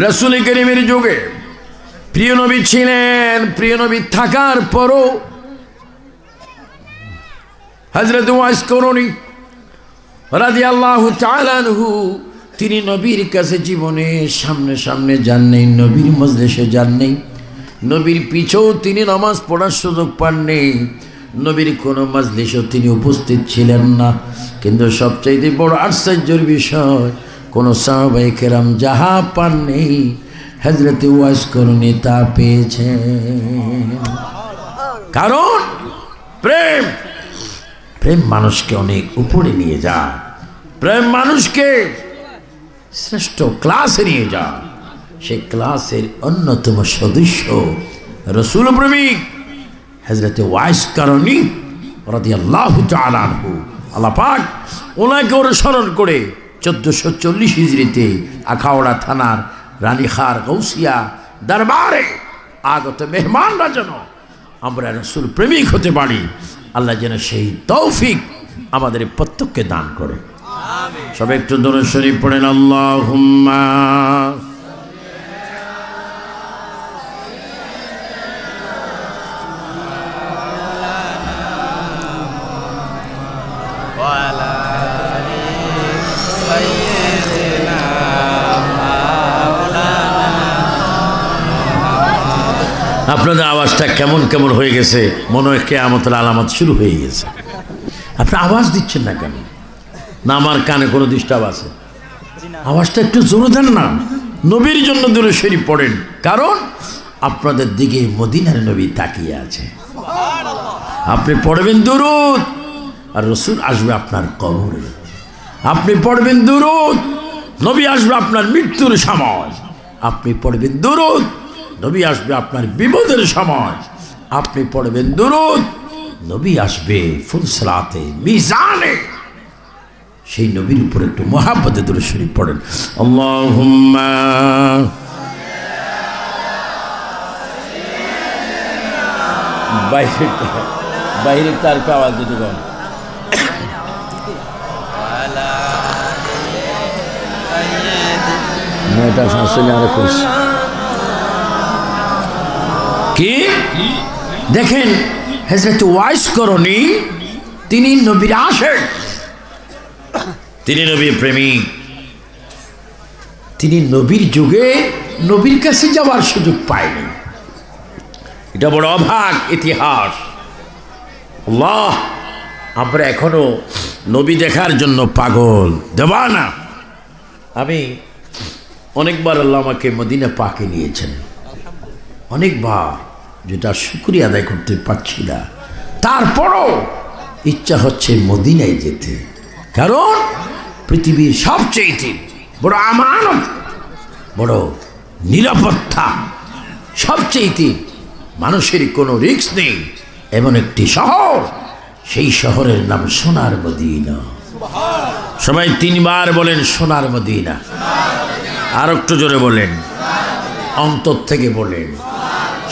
রাসূল করিমের যুগে প্রিয় নবী ছিলেন, প্রিয় নবী থাকার পরও হযরত ওয়াইস করণী রাদিয়াল্লাহু তাআলা আনহু তিনি নবীর কাছে জীবনে সামনে সামনে যান নাই, নবীর মজলিসে যান নাই, নবীর পিছেও তিনি নামাজ পড়ার সুযোগ পান নাই, নবীর কোনো মজলিসেও তিনি উপস্থিত ছিলেন না। কিন্তু সবচাইতে বড় আশ্চর্যের বিষয় কোনো সাহাবায়ে কেরাম যাহা পান নেই হযরত ওয়াইস করণী তা পেয়েছেন। কারণ প্রেম, প্রেম মানুষকে অনেক উপরে নিয়ে যায়, প্রেম মানুষকে শ্রেষ্ঠ ক্লাসে নিয়ে যায়। সেই ক্লাসের অন্যতম সদস্য রাসূল প্রেমিক হযরত ওয়াইস করণী রাদিয়াল্লাহু তাআলা আনহু। আল্লাহ পাক ওনাকে অনুসরণ করে 1440 হিজরিতে আখাউড়া থানার রানীখার গৌসিয়া দরবারে আগত মেহমানরা যেন আমরা রাসূল প্রেমিক হতে পারি, আল্লাহ যেন সেই তৌফিক আমাদের প্রত্যেককে দান করে। সবাই একটু দরুদ শরীফ পড়েন। আল্লাহুম্মা আপনাদের আওয়াজটা কেমন কেমন হয়ে গেছে, মনে হয় কিয়ামতের আলামত শুরু হয়ে গেছে। আপনি আওয়াজ দিচ্ছেন না কেন? না আমার কানে কোনো ডিস্টার্ব আছে? আওয়াজটা একটু জোরে দেন না। নবীর জন্য দরুদ শরীফ পড়েন, কারণ আপনাদের দিকে মদিনার নবী তাকিয়ে আছে। আপনি পড়বেন দুরূদ আর রাসূল আসবে আপনার কবরে। আপনি পড়বেন দুরূদ, নবী আসবে আপনার মৃত্যুর সময়। আপনি পড়বেন দুরূদ, নবী আসবে আপনার বিপদের সময়। আপনি পড়বেন দুরূদ, নবী আসবে ফুলসরাতে মিজানে। সেই নবীর উপর একটু মহাব্বতে দরুদ শরীফ পড়েন। আল্লাহুম্মা বাইরে তার আওয়াজ দিতে পারেন। কি দেখেন হযরত ওয়াইস করণী তিনি নবীর আশিক, তিনি নবীর প্রেমিক, তিনি নবীর যুগে নবীর কাছে যাওয়ার সুযোগ পায়নি। এটা বড় অভাগ ইতিহাস। আল্লাহ, আমরা এখনো নবী দেখার জন্য পাগল দেওয়ানা। আমি অনেকবার আল্লাহ আমাকে মদিনা পাকে নিয়েছেন, অনেকবার, যেটা শুকরিয়া আদায় করতে পারছি না। তারপরও ইচ্ছা হচ্ছে মদিনায় যেতে, কারণ পৃথিবীর সবচেয়ে বড় আমানত, বড় নিরাপত্তা, সবচেয়ে মানুষের কোনো রিস্ক নেই এমন একটি শহর, সেই শহরের নাম সোনার মদিনা। সবাই 3 বার বলেন সোনার মদিনা। আর একটু জোরে বলেন, অন্তর থেকে বলেন।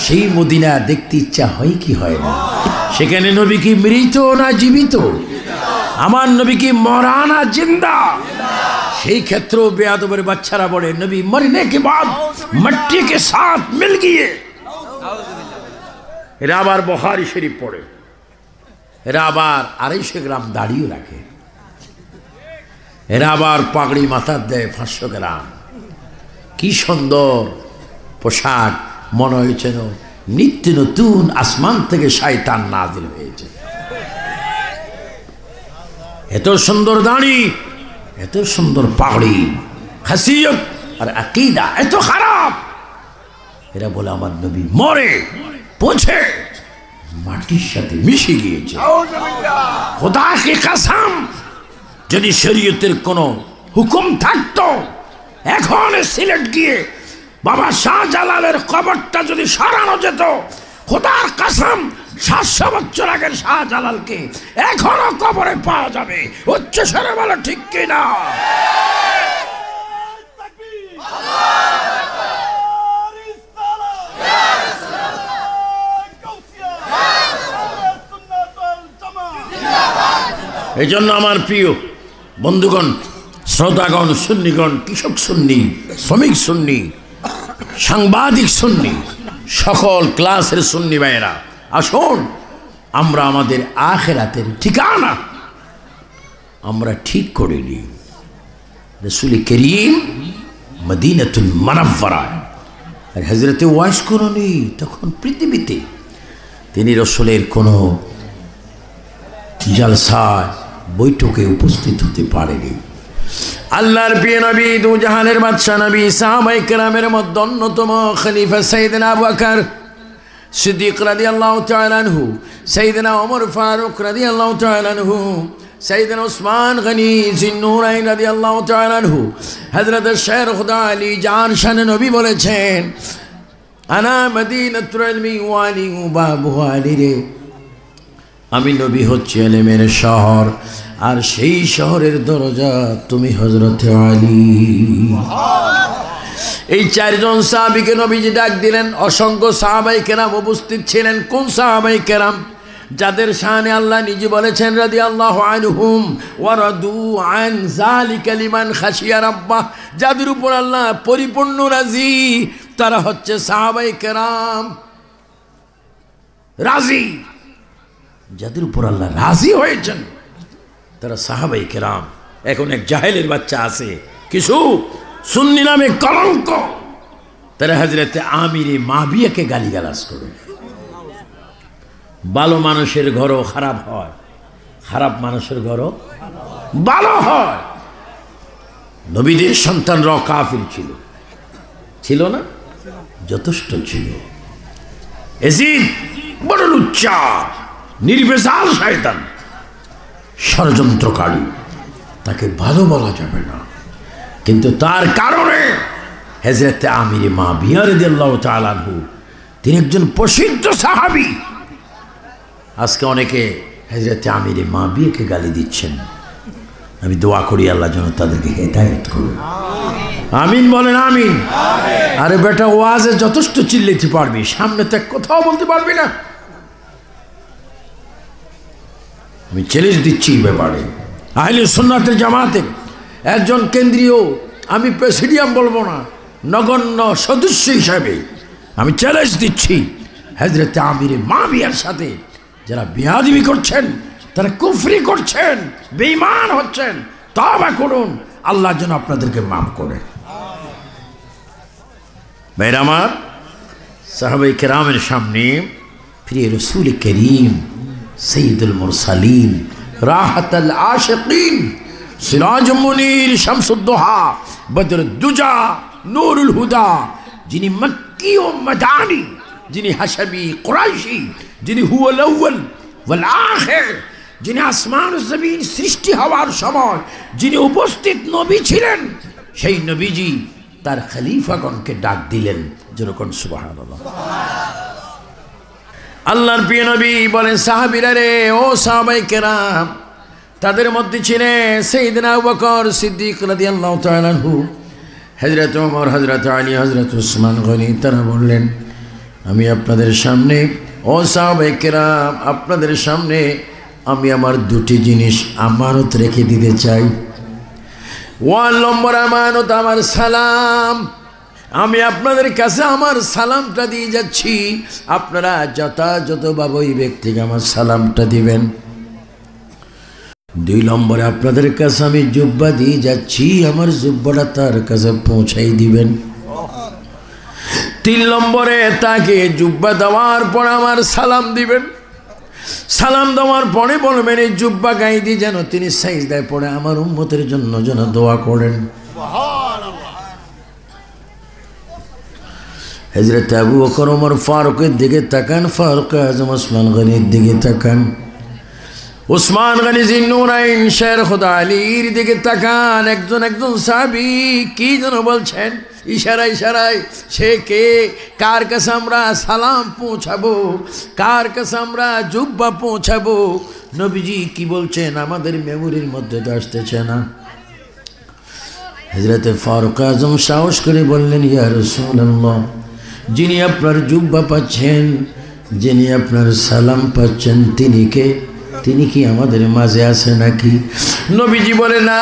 সেই মদিনা দেখতে ইচ্ছা হয় কি হয় না? সেখানে নবী কি মৃত না জীবিত? আমার নবী কি মরা না জিন্দা? সেই ক্ষেত্রেও বেয়াদবের বাচ্চারা বলে নবী মরনে के बाद मिट्टी के साथ मिल गए। এরা আবার বুখারী শরীফ পড়ে, এরা আবার 250 গ্রাম দাড়িও রাখে, এরা আবার পাগড়ি মাথার দেয় 500 গ্রাম। কি সুন্দর পোশাক, মনে হয়েছে নিত্য নতুন আসমান থেকে শয়তান নাজিল হয়েছে। এত সুন্দর দাড়ি, এত সুন্দর পাগড়ি, খাসিয়ত আর আকীদা এত খারাপ। এরা বলে আমার নবী মরে পৌঁছে মাটির সাথে মিশে গিয়েছে। খোদা কি কসম, যদি শরীয়তের কোনো হুকুম থাকতো, এখন সিলেট গিয়ে বাবা শাহজালালের কবরটা যদি সরানো যেত, খোদার কসম 700 বছর আগের শাহজালালকে এখনো কবরে পাওয়া যাবে। উচ্চ স্বরে বলো ঠিক কিনা? এই জন্য আমার প্রিয় বন্ধুগণ, শ্রোতাগণ, সুন্নিগণ, কৃষক সুন্নি, শ্রমিক সুন্নি, সাংবাদিক সুন্নি, সকল ক্লাসের সুন্নি ভাইয়েরা, আসুন আমরা আমাদের আখিরাতের ঠিকানা আমরা ঠিক করে নিই। রাসূল করিম মদিনাতুল মুনাওয়ারায়, আর হযরতে ওয়াইস করণী তখন পৃথিবীতে, তিনি রাসূলের কোনো জলসায় বৈঠকে উপস্থিত হতে পারেনি। আল্লাহর প্রিয় নবী, দু জাহানের বাদশা নবী, সাহাবায়ে কেরামের মধ্যে অন্যতম খলিফা সাইয়েদনা আবু বকর সিদ্দিক রাদিয়াল্লাহু তাআলা আনহু, সাইয়েদনা ওমর ফারুক রাদিয়াল্লাহু তাআলা আনহু, সাইয়েদনা উসমান গনি জিন্নুরাইন রাদিয়াল্লাহু তাআলা আনহু, হযরত শের খুদা আলী জান শান নবী বলেছেন, আনা মদিনাতুল ইলমি ওয়ালি বাবু আলী রে, আমি নবী হচ্ছে ইলমের শহর, আর সেই শহরের দরজা তুমি হযরতে আলী। এই চারজন সাহাবীকে নবীজি ডাক দিলেন। অসংখ্য সাহাবায়ে কেরাম উপস্থিত ছিলেন। কোন সাহাবায়ে কেরাম? যাদের শানে আল্লাহ নিজে বলেছেন রাদিয়াল্লাহু আনহুম ওয়া রাদু আন যালিকা লিমান খাশিয়া রাব্বাহ, যাদের উপর আল্লাহ পরিপূর্ণ রাজি, তারা হচ্ছে সাহাবায়ে কেরাম। রাজি, যাদের উপর আল্লাহ রাজি হয়েছেন তারা সাহাবায়ে কেরাম। এখন এক জাহেলের বাচ্চা আছে, কিছু সুন্নি নামে কলঙ্ক, তারা হযরতে আমিরে মাবিয়াকে গালিগালাজ করে। ভালো মানুষের ঘরও খারাপ হয়, খারাপ মানুষের ঘরও ভালো হয়। নবীদের সন্তানরাও কাফির ছিল, ছিল না? যথেষ্ট ছিল। এজিদ বড় লুচ্চা, নির্বেজাল শয়তান, ষড়যন্ত্রকারী, তাকে ভালো বলা যাবে না। কিন্তু তার কারণে হযরত আমিরে মাবিয়া রাদিয়াল্লাহু তাআলা আনহু, তিনি একজন প্রসিদ্ধ সাহাবী। আজকে অনেকে হযরত আমিরে মাবিয়াকে গালি দিচ্ছেন। আমি দোয়া করি আল্লাহ যেন তাদেরকে হেদায়েত করুন। আমিন বলেন আমিন। আরে বেটা, ওয়াজে যথেষ্ট চিল্লাতে পারবি, সামনে তো কোথাও বলতে পারবি না। আমি চ্যালেঞ্জ দিচ্ছি এই ব্যাপারে। আহলে সুন্নাতের জামাতের একজন কেন্দ্রীয়, আমি প্রেসিডিয়াম বলবো না, নগণ্য সদস্য হিসাবে আমি চ্যালেঞ্জ দিচ্ছি, হযরত আমিরে মাবিয়ার সাথে যারা বেয়াদবি করছেন, তারা কুফরি করছেন, বেঈমান হচ্ছেন, তওবা করুন, আল্লাহ যেন আপনাদেরকে মাফ করেন। ভাইরা আমার, সাহাবায়ে কেরামের সামনে প্রিয় রাসূল করিম সৈয়দুল মুরসালিন, রাহাতুল আশিকিন, সিরাজুল মুনীর, শামসুদ্দোহা, বদরুদ্দুজা, নূরুল হুদা, যিনি মক্কি ও মাদানী, যিনি হাশমি কুরাইশি, যিনি হুয়াল আউয়াল ওয়াল আখির, যিনি আসমান ও জমিন সৃষ্টি হওয়ার সময় যিনি উপস্থিত নবী ছিলেন, সেই নবীজি তার খলিফাগণকে ডাক দিলেন। যেরকম সুবহানাল্লাহ। আল্লাহর প্রিয় নবী বলেন, সাহাবীরা রে, ও সাহাবায়ে কেরাম, তাদের মধ্যে ছিলেন সাইয়েদনা আবু বকর সিদ্দিক রাদিয়াল্লাহু তাআলা আনহু, হযরত ওমর, হযরত আলী, হযরত উসমান গনি। তারা বললেন, আমি আপনাদের সামনে, ও সাহাবায়ে কেরাম, আপনাদের সামনে আমি আমার দুটি জিনিস আমানত রেখে দিতে চাই। 1 নম্বর আমানত আমার সালাম। আমি আপনাদের কাছে আমার সালামটা দিয়ে যাচ্ছি, আপনারা যথাযথভাবে ওই ব্যক্তিকে আমার সালামটা দিবেন। 2 নম্বরে আপনাদের কাছে আমি জুব্বা দিয়ে যাচ্ছি, আমার জুব্বাটা তার কাছে পৌঁছাই দিবেন। 3 নম্বরে তাকে জুব্বা দেওয়ার পর আমার সালাম দিবেন। সালাম দেওয়ার পরে বলবেন, এই জুব্বা গায়ে দিয়ে যেন তিনি সাজদায় পড়ে আমার উম্মতের জন্য যেন দোয়া করেন। হযরত আবু বকর ওমর ফারুকের দিকে তাকান, ফারুক আজম ওসমান গনির দিকে তাকান, ওসমান গনি জিন্নুরাইন শের খোদা আলীর দিকে তাকান। একজন একজন সাহাবী কি যেন বলছেন, ইশারায় ইশারায়। সে কে, কার কাছে আমরা সালাম পৌঁছাবো, কার কাছে আমরা জুব্বা পৌঁছাবো? নবীজি কি বলছেন আমাদের মেমোরির মধ্যে তো আসতেছে না। হযরত ফারুক আজম সাহস করে বললেন, ইয়া রাসূলুল্লাহ, যিনি আপনার জুব্বা পাচ্ছেন, যিনি আপনার সালাম পাচ্ছেন, তিনি কে? তিনি কি আমাদের মাঝে আছে নাকি? নবীজি বলে, না,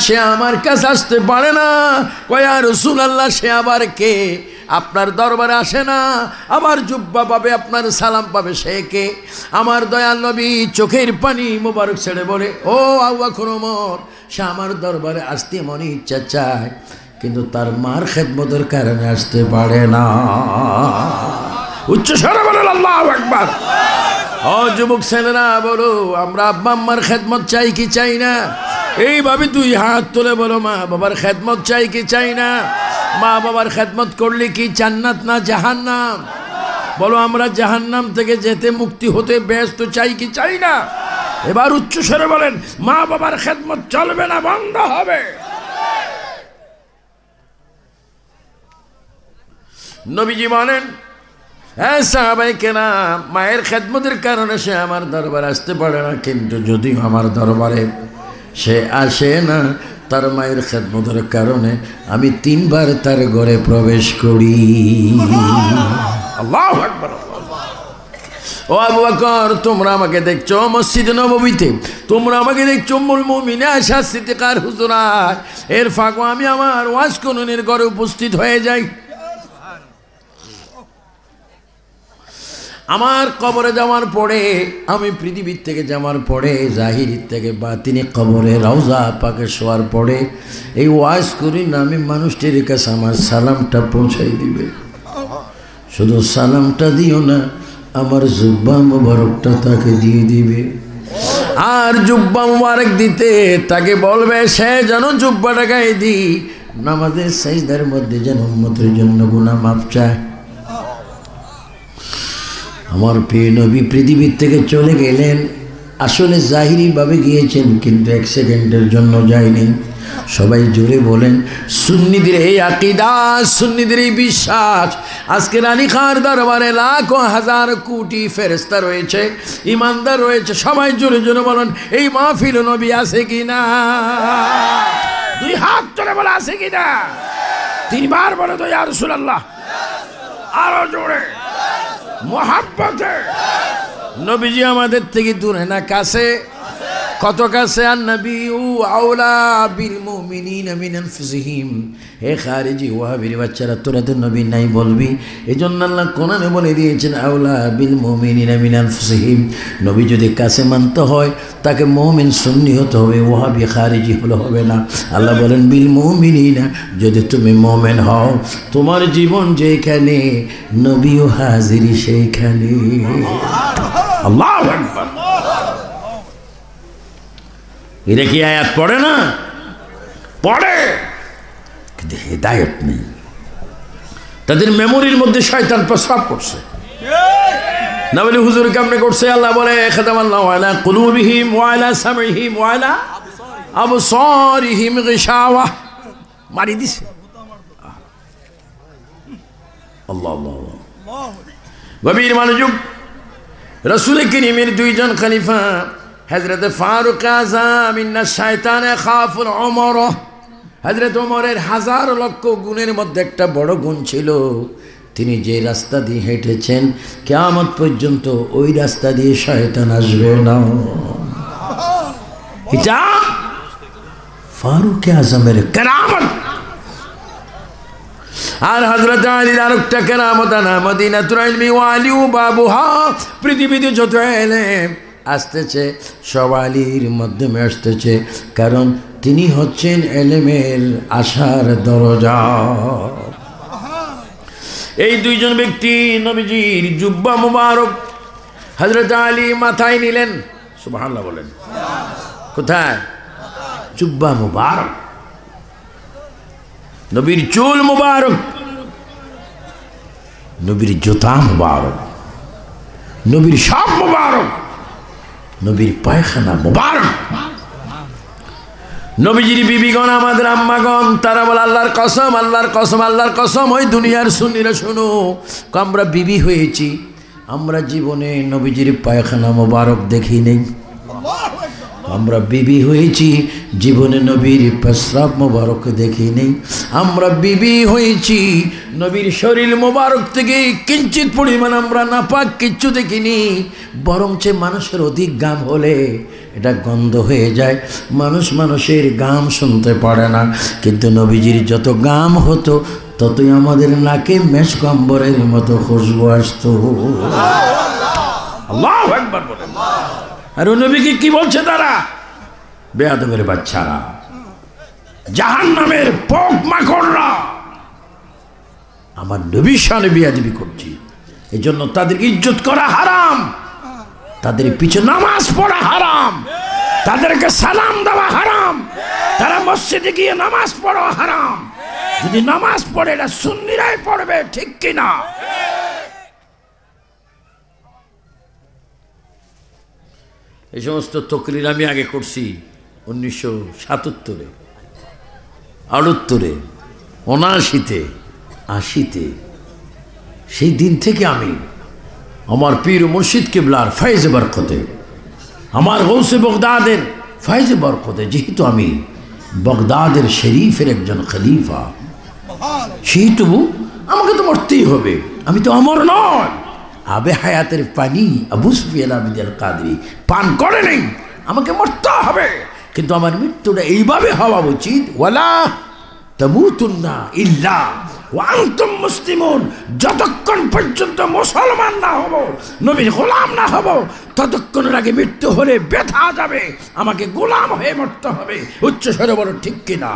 সে আমার কাছে আসতে পারে না। কয়, ইয়া রাসূলুল্লাহ, সে আবার কে? আপনার দরবারে আসে না, আমার জুব্বা পাবে, আপনার সালাম পাবে, সে কে? আমার দয়াল নবী চোখের পানি মোবারক ছেড়ে বলে, ও আবু বকর ওমর, সে আমার দরবারে আসতে মনে ইচ্ছা চায়, কিন্তু তার মার খেদমতের কারণে আসতে পারে না। উচ্চ স্বরে বলেন আল্লাহু আকবার। ও যুবক ছেলেরা, বলো, আমরা আব্বা আম্মার খেদমত চাই কি চাই না? এইভাবে দুই হাত তুলে বলো, মা বাবার খেদমত চাই কি চাই না? মা বাবার খেদমত করলে কি জান্নাত না জাহান্নাম? বলো, আমরা জাহান্নাম থেকে যেতে, মুক্তি হতে ব্যস্ত চাই কি চাই না? এবার উচ্চ স্বরে বলেন, মা বাবার খেদমত চলবে না, বন্ধ হবে। নবীজি বলেন, হ্যাঁ সাহাবায়ে কেরাম, মায়ের খেদমতের কারণে সে আমার দরবারে আসতে পারে না, কিন্তু যদিও আমার দরবারে সে আসে না, তার মায়ের খেদমতের কারণে আমি 3 বার তার ঘরে প্রবেশ করি। আল্লাহু আকবার। ও আবু বকর, তোমরা আমাকে দেখছো মসজিদে নববীতে, তোমরা আমাকে দেখছো উম্মুল মুমিনিন আয়েশা সিদ্দিকার হুজুরায়, এর ফাঁকে আমি আমার ওয়াজ কুনুনের ঘরে উপস্থিত হয়ে যাই। আমার কবরে যাওয়ার পরে, আমি পৃথিবীর থেকে যাওয়ার পরে, জাহিরির থেকে বাতিনি কবরে রওজা পাকে শোয়ার পরে, এই ওয়াজ করি না, আমি মানুষটির কাছে আমার সালামটা পৌঁছাই দিবে। শুধু সালামটা দিও না, আমার জুব্বা মুবারকটা তাকে দিয়ে দিবে। আর জুব্বা মুবারক দিতে তাকে বলবে, সে যেন জুব্বাটা গায়ে দি, নামাজের সাজদার মধ্যে যেন উম্মতের জন্য গুনাহ মাফ চায়। আমার প্রিয় নবী পৃথিবীর থেকে চলে গেলেন, আসলে জাহিরিভাবে গিয়েছেন, কিন্তু 1 সেকেন্ডের জন্য যায়নি। সবাই জোরে বলেন, সুন্নিদের এই আকীদা, সুন্নিদের এই বিশ্বাস। আজকে রানী খার দরবারে লাখো হাজার কোটি ফেরেশতা রয়েছে, ইমানদার রয়েছে। সবাই জোরে জোরে বলেন, এই মাহফিল নবী আছে কিনা? 2 হাত তুলে বলে, আছে কিনা? 3 বার বলে তো, ইয়া রাসূলুল্লাহ। আরো জোরে, মোহাব্বতে। নবীজি আমাদের থেকে দূরে না কাছে? কত কাছে? আন-নবিয়্যু আওলা বিল মুমিনিনা মিন আনফুসিহিম। হে খারিজি ওয়াহাবির বাচ্চারা, তোরা তো নবী নাই বলবি, এজন্য আল্লাহ কোরআনে বলে দিয়েছেন, আওলা বিল মুমিনিনা মিন আনফুসিহিম। নবী যদি কাছে মানতে হয়, তাকে মুমিন সুন্নি হতে হবে, ওয়াহাবি খারিজি হলে হবে না। আল্লাহ বলেন, বিল মুমিনিনা, যদি তুমি মুমিন হও, তোমার জীবন যেখানে, নবীও হাজিরি সেইখানে। আল্লাহু আকবার। এরা কি আয়াত পড়ে না? পড়ে, কিন্তু হেদায়েত নেই। তাদের মেমোরির মধ্যে শয়তান প্রস্রাব করছে। না বলে হুজুর কেমনে করছে? আল্লাহ বলে, খাতামাল্লাহু আলা কুলুবিহিম ওয়া আলা সামইহিম ওয়া আলা আবসারিহিম গিশাওয়া। মারি দিছে। আল্লাহ আল্লাহ আল্লাহ। গভীর মনোযোগ। রাসূল করিমের 2 জন খলিফা, হযরত ফারুক আযম, ইন্না শায়তানে খাফুল উমর। হযরত ওমরের 1000 লক্ষ গুণের মধ্যে একটা বড় গুণ ছিল, তিনি যে রাস্তা দিয়ে হেঁটেছেন, কিয়ামত পর্যন্ত ওই রাস্তা দিয়ে শয়তান আসবে না। এটা ফারুক আযমের কেরামত। আর হযরত আলীর আরেকটা কেরামত, আনা মদিনাতুল ইলমি ওয়া আলিউ বাবুহা। পৃথিবীতে যত এলেম আসতেছে, সব আলীর মাধ্যমে আসতেছে, কারণ তিনি হচ্ছেন এলেমের আশার দরজা। এই 2 জন ব্যক্তি নবীজির জুব্বা মুবারক হযরত আলী মাথায় নিলেন। সুবহানাল্লাহ বলেন। কোথায়? জুব্বা মুবারক, নবীর চুল মুবারক। নবীর জুতা মুবারক, নবীর সব মুবারক, নবীর পায়খানা মুবারক। নবীজির বিবিগণ, আমাদের আম্মাগণ, তারা বলে আল্লাহর কসম, আল্লাহর কসম, আল্লাহর কসম, ওই দুনিয়ার সুন্নিরা শোনো, আমরা বিবি হয়েছি, আমরা জীবনে নবীজির পায়খানা মুবারক দেখি নেই। আমরা বিবি হয়েছি, জীবনে নবীর প্রস্রাব মুবারক দেখি নেই। আমরা বিবি হয়েছি, নবীর শরীর মুবারক থেকে কিঞ্চিত পরিমাণ আমরা নাপাক কিচ্ছু দেখিনি। বরঞ্চ মানুষের অধিক গাম হলে এটা গন্ধ হয়ে যায়, মানুষের গাম শুনতে পারে না। কিন্তু নবীজির যত গাম হতো ততই আমাদের নাকে মেশকম্বরের মতো খুশবু আসতো। আল্লাহু আকবার বলেন। আর নবীকে কি বলছে তারা? বেয়াদবের বাচ্চারা, জাহান্নামের পোক মাকড়রা, আমার নবীর শানে বেয়াদবি করছি, এই জন্য তাদেরকে ইজ্জত করা হারাম, তাদের পিছে নামাজ পড়া হারাম, তাদেরকে সালাম দেওয়া হারাম, তারা মসজিদে গিয়ে নামাজ পড়া হারাম। যদি নামাজ পড়ে এটা সুন্নিরাই পড়বে, ঠিক কিনা? এই সমস্ত তকরির আমি আগে করছি 1977-এ, 78-এ, 79-তে, 80-তে। সেই দিন থেকে আমি আমার পীর মুর্শিদ কিবলার ফয়েজে বরকতে, আমার গৌসে বগদাদের ফয়েজে বরকতে, যেহেতু আমি বগদাদের শরীফের একজন খলিফা, সেহেতু আমাকে তো মরতেই হবে, আমি তো অমর নয়। আবে হায়াতের পানি আবু সুফিয়ান আল কাদরি পান করে নেই, আমাকে মরতে হবে। কিন্তু আমার মৃত্যুটা এইভাবে হওয়া উচিত, ওয়ালা তামুতুন্না ইল্লা ওয়া আনতুম মুসলিমুন। যতক্ষণ পর্যন্ত মুসলমান না হব, নবীর গোলাম না হব, ততক্ষণের আগে মৃত্যু হলে ব্যথা যাবে, আমাকে গোলাম হয়ে মরতে হবে। উচ্চ স্বরে বলো, ঠিক কিনা?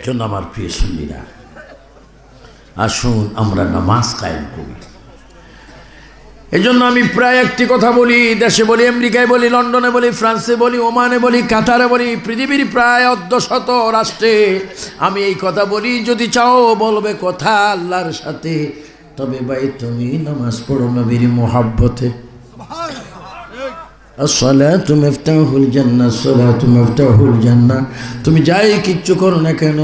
জন্য আমার প্রিয় সুন্নিরা, আসুন আমরা নামাজ কায়েম করি। এই জন্য আমি প্রায় একটি কথা বলি, দেশে বলি, আমেরিকায় বলি, লন্ডনে বলি, ফ্রান্সে বলি, ওমানে বলি, কাতারে বলি, পৃথিবীর প্রায় 100 রাষ্ট্রে আমি এই কথা বলি। যদি চাও বলবে কথা আল্লাহর সাথে, তবে ভাই তুমি নামাজ পড়ো নবীর মোহাব্বতে। আসসালাতু মিফতাহুল জান্নাহ, আসসালাতু মিফতাহুল জান্নাহ। তুমি যাই কিচ্ছু করো না কেন,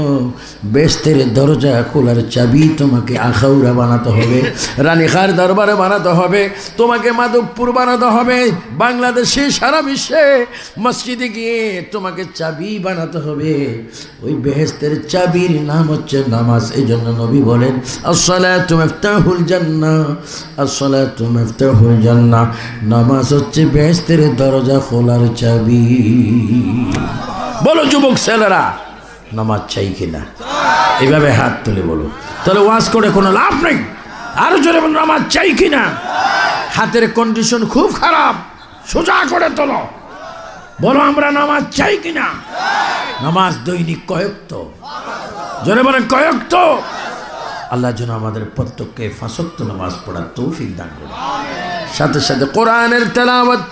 বেহেশতের দরজা খোলার চাবি তোমাকে আখাউড়া বানাতে হবে, রানীখার দরবারে বানাতে হবে, তোমাকে মাধবপুর বানাতে হবে, বাংলাদেশে সারা বিশ্বে মসজিদে গিয়ে তোমাকে চাবি বানাতে হবে। ওই বেহেশতের চাবির নাম হচ্ছে নামাজ। এই জন্য নবী বলেন, আসসালাতু মিফতাহুল জান্নাহ, আসসালাতু মিফতাহুল জান্নাহ। নামাজ হচ্ছে বেহেশতের দরজা খোলার চাবি। বলো যুবক ছেলেরা, নামাজ চাই কিনা? এইভাবে হাত তুলে বলো, তাহলে ওয়াজ করে কোনো লাভ নেই। আরো জোরে বলো, নামাজ চাই কিনা? হাতের কন্ডিশন খুব খারাপ, সোজা করে তোলো, বলো আমরা নামাজ চাই কিনা? নামাজ দৈনিক কয়েকত, জোরে বলে কয়েকত। আল্লাহ যেন আমাদের প্রত্যেককে 5 ওয়াক্ত নামাজ পড়ার তৌফিক দান করে। সাথে সাথে কোরআনের তেলাওয়াত,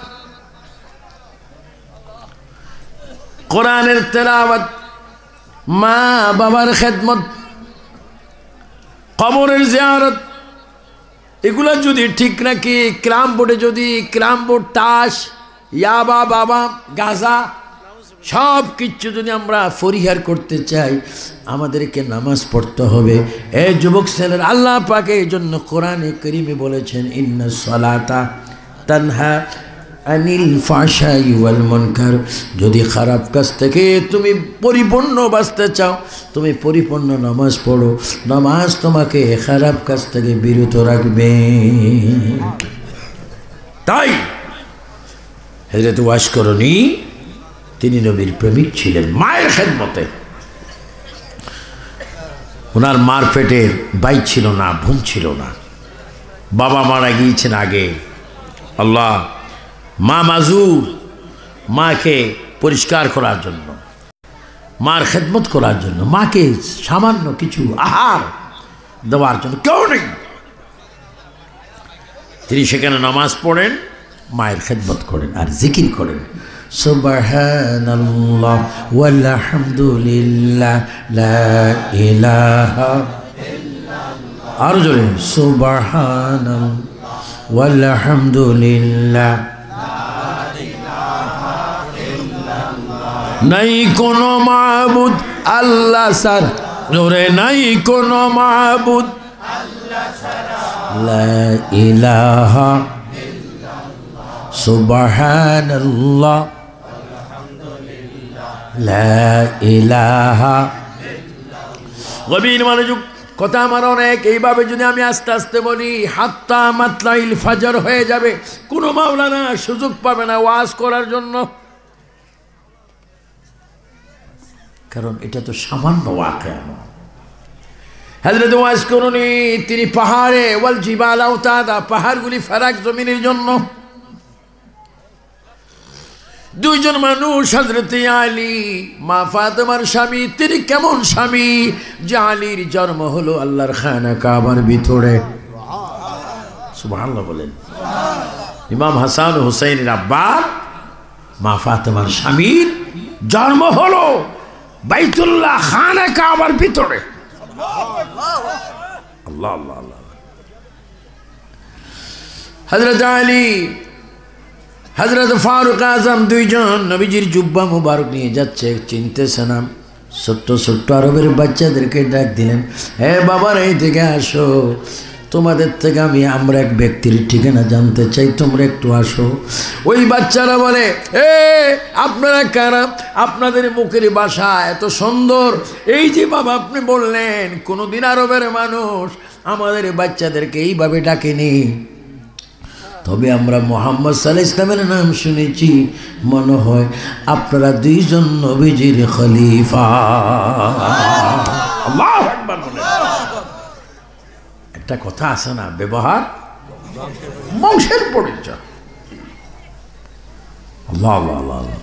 কোরআনের তেলাওয়াত, মা বাবার খেদমত, কবরের জিয়ারত, এগুলো যদি ঠিক রাখি, ক্রাম বোর্ডে যদি ক্রাম বোর্ড, তাস, ইয়াবা, বাবা, গাঁজা সব কিছু যদি আমরা পরিহার করতে চাই, আমাদেরকে নামাজ পড়তে হবে। এই যুবক ছেলের, আল্লাহ পাকে এই জন্য কোরআনে কারীমে বলেছেন, ইন্নাস সালাতা তানহা আনিল ফাহশাই ওয়াল মুনকার। যদি খারাপ কাজ থেকে তুমি পরিপূর্ণ বাঁচতে চাও, তুমি পরিপূর্ণ নামাজ পড়ো, নামাজ তোমাকে খারাপ কাজ থেকে বিরত রাখবে। তাই হযরত ওয়াশকরণী, তিনি নবীর প্রেমিক ছিলেন, মায়ের খেদমতে। ওনার মার পেটের ভাই ছিল না, বোন ছিল না, বাবা মারা গিয়েছেন আগে। আল্লাহ, মা মাজুর, মাকে পরিষ্কার করার জন্য, মার খেদমত করার জন্য, মাকে সামান্য কিছু আহার দেওয়ার জন্য কেউ নেই। তিনি সেখানে নামাজ পড়েন, মায়ের খেদমত করেন আর জিকির করেন। সুবহানাল্লাহ ওয়ালহামদুলিল্লাহ লা ইলাহা ইল্লাল্লাহ। আরো জোরে সুবহানাল্লাহ ওয়ালহামদুলিল্লাহ। নাই কোনো মাবুদ আল্লাহ ছাড়া, জোরে নাই কোনো মাবুদ আল্লাহ ছাড়া, লা ইলাহা ইল্লাল্লাহ সুবহানাল্লাহ ওয়ালহামদুলিল্লাহ লা ইলাহা ইল্লাল্লাহ। গভীর মনোযোগ, কথা আমার অনেক। এইভাবে যদি আমি আস্তে আস্তে বলি হাত্তা মাতলাইল ফাজর হয়ে যাবে, কোনো মাওলানা সুযোগ পাবে না ওয়াজ করার জন্য, কারণ এটা তো সামান্য ওয়াকিয়া। হযরত ওয়াইস করুনি তিনি পাহাড়ে ওয়াল জিবাল আওতাদা, পাহাড়গুলি ফারাক জমিনের জন্য। দুইজন মানুষ, হযরত আলী মা ফাতেমার স্বামী, তিনি কেমন স্বামী যে আলীর জন্ম হলো আল্লাহর খানা কাবার ভিতরে। সুবহানাল্লাহ বলেন। ইমাম হাসান হুসাইনের আব্বা মা ফাতেমার স্বামীর জন্ম হলো বাইতুল্লাহ খানা কাবার ভিতরে। আল্লাহ আল্লাহ আল্লাহ। হযরত আলী, হযরত ফারুক আজম দুইজন নবীজির জুব্বা মুবারক নিয়ে যাচ্ছে, চিনতেছে না। ছোট্ট ছোট্ট আরবের বাচ্চাদেরকে ডাক দিলেন, হে বাবার এই দিকে আসো, তোমাদের থেকে আমরা এক ব্যক্তির ঠিকানা জানতে চাই, তোমরা একটু আসো। ওই বাচ্চারা বলে, এ আপনারা কারা? আপনাদের মুখের ভাষা এত সুন্দর, এই যে বাবা আপনি বললেন কোনোদিন আরবের মানুষ আমাদের বাচ্চাদেরকে এইভাবে ডাকেনি, তবে আমরা মুহাম্মদ সাল্লাল্লাহু আলাইহি ওয়াসাল্লামের নাম শুনেছি, মনে হয় আপনারা দুইজন নবীজির খলিফা। আল্লাহু আকবার বলেন। একটা কথা আছে না, ব্যবহার বংশের পরিচয়। আল্লাহ আল্লাহ আল্লাহ।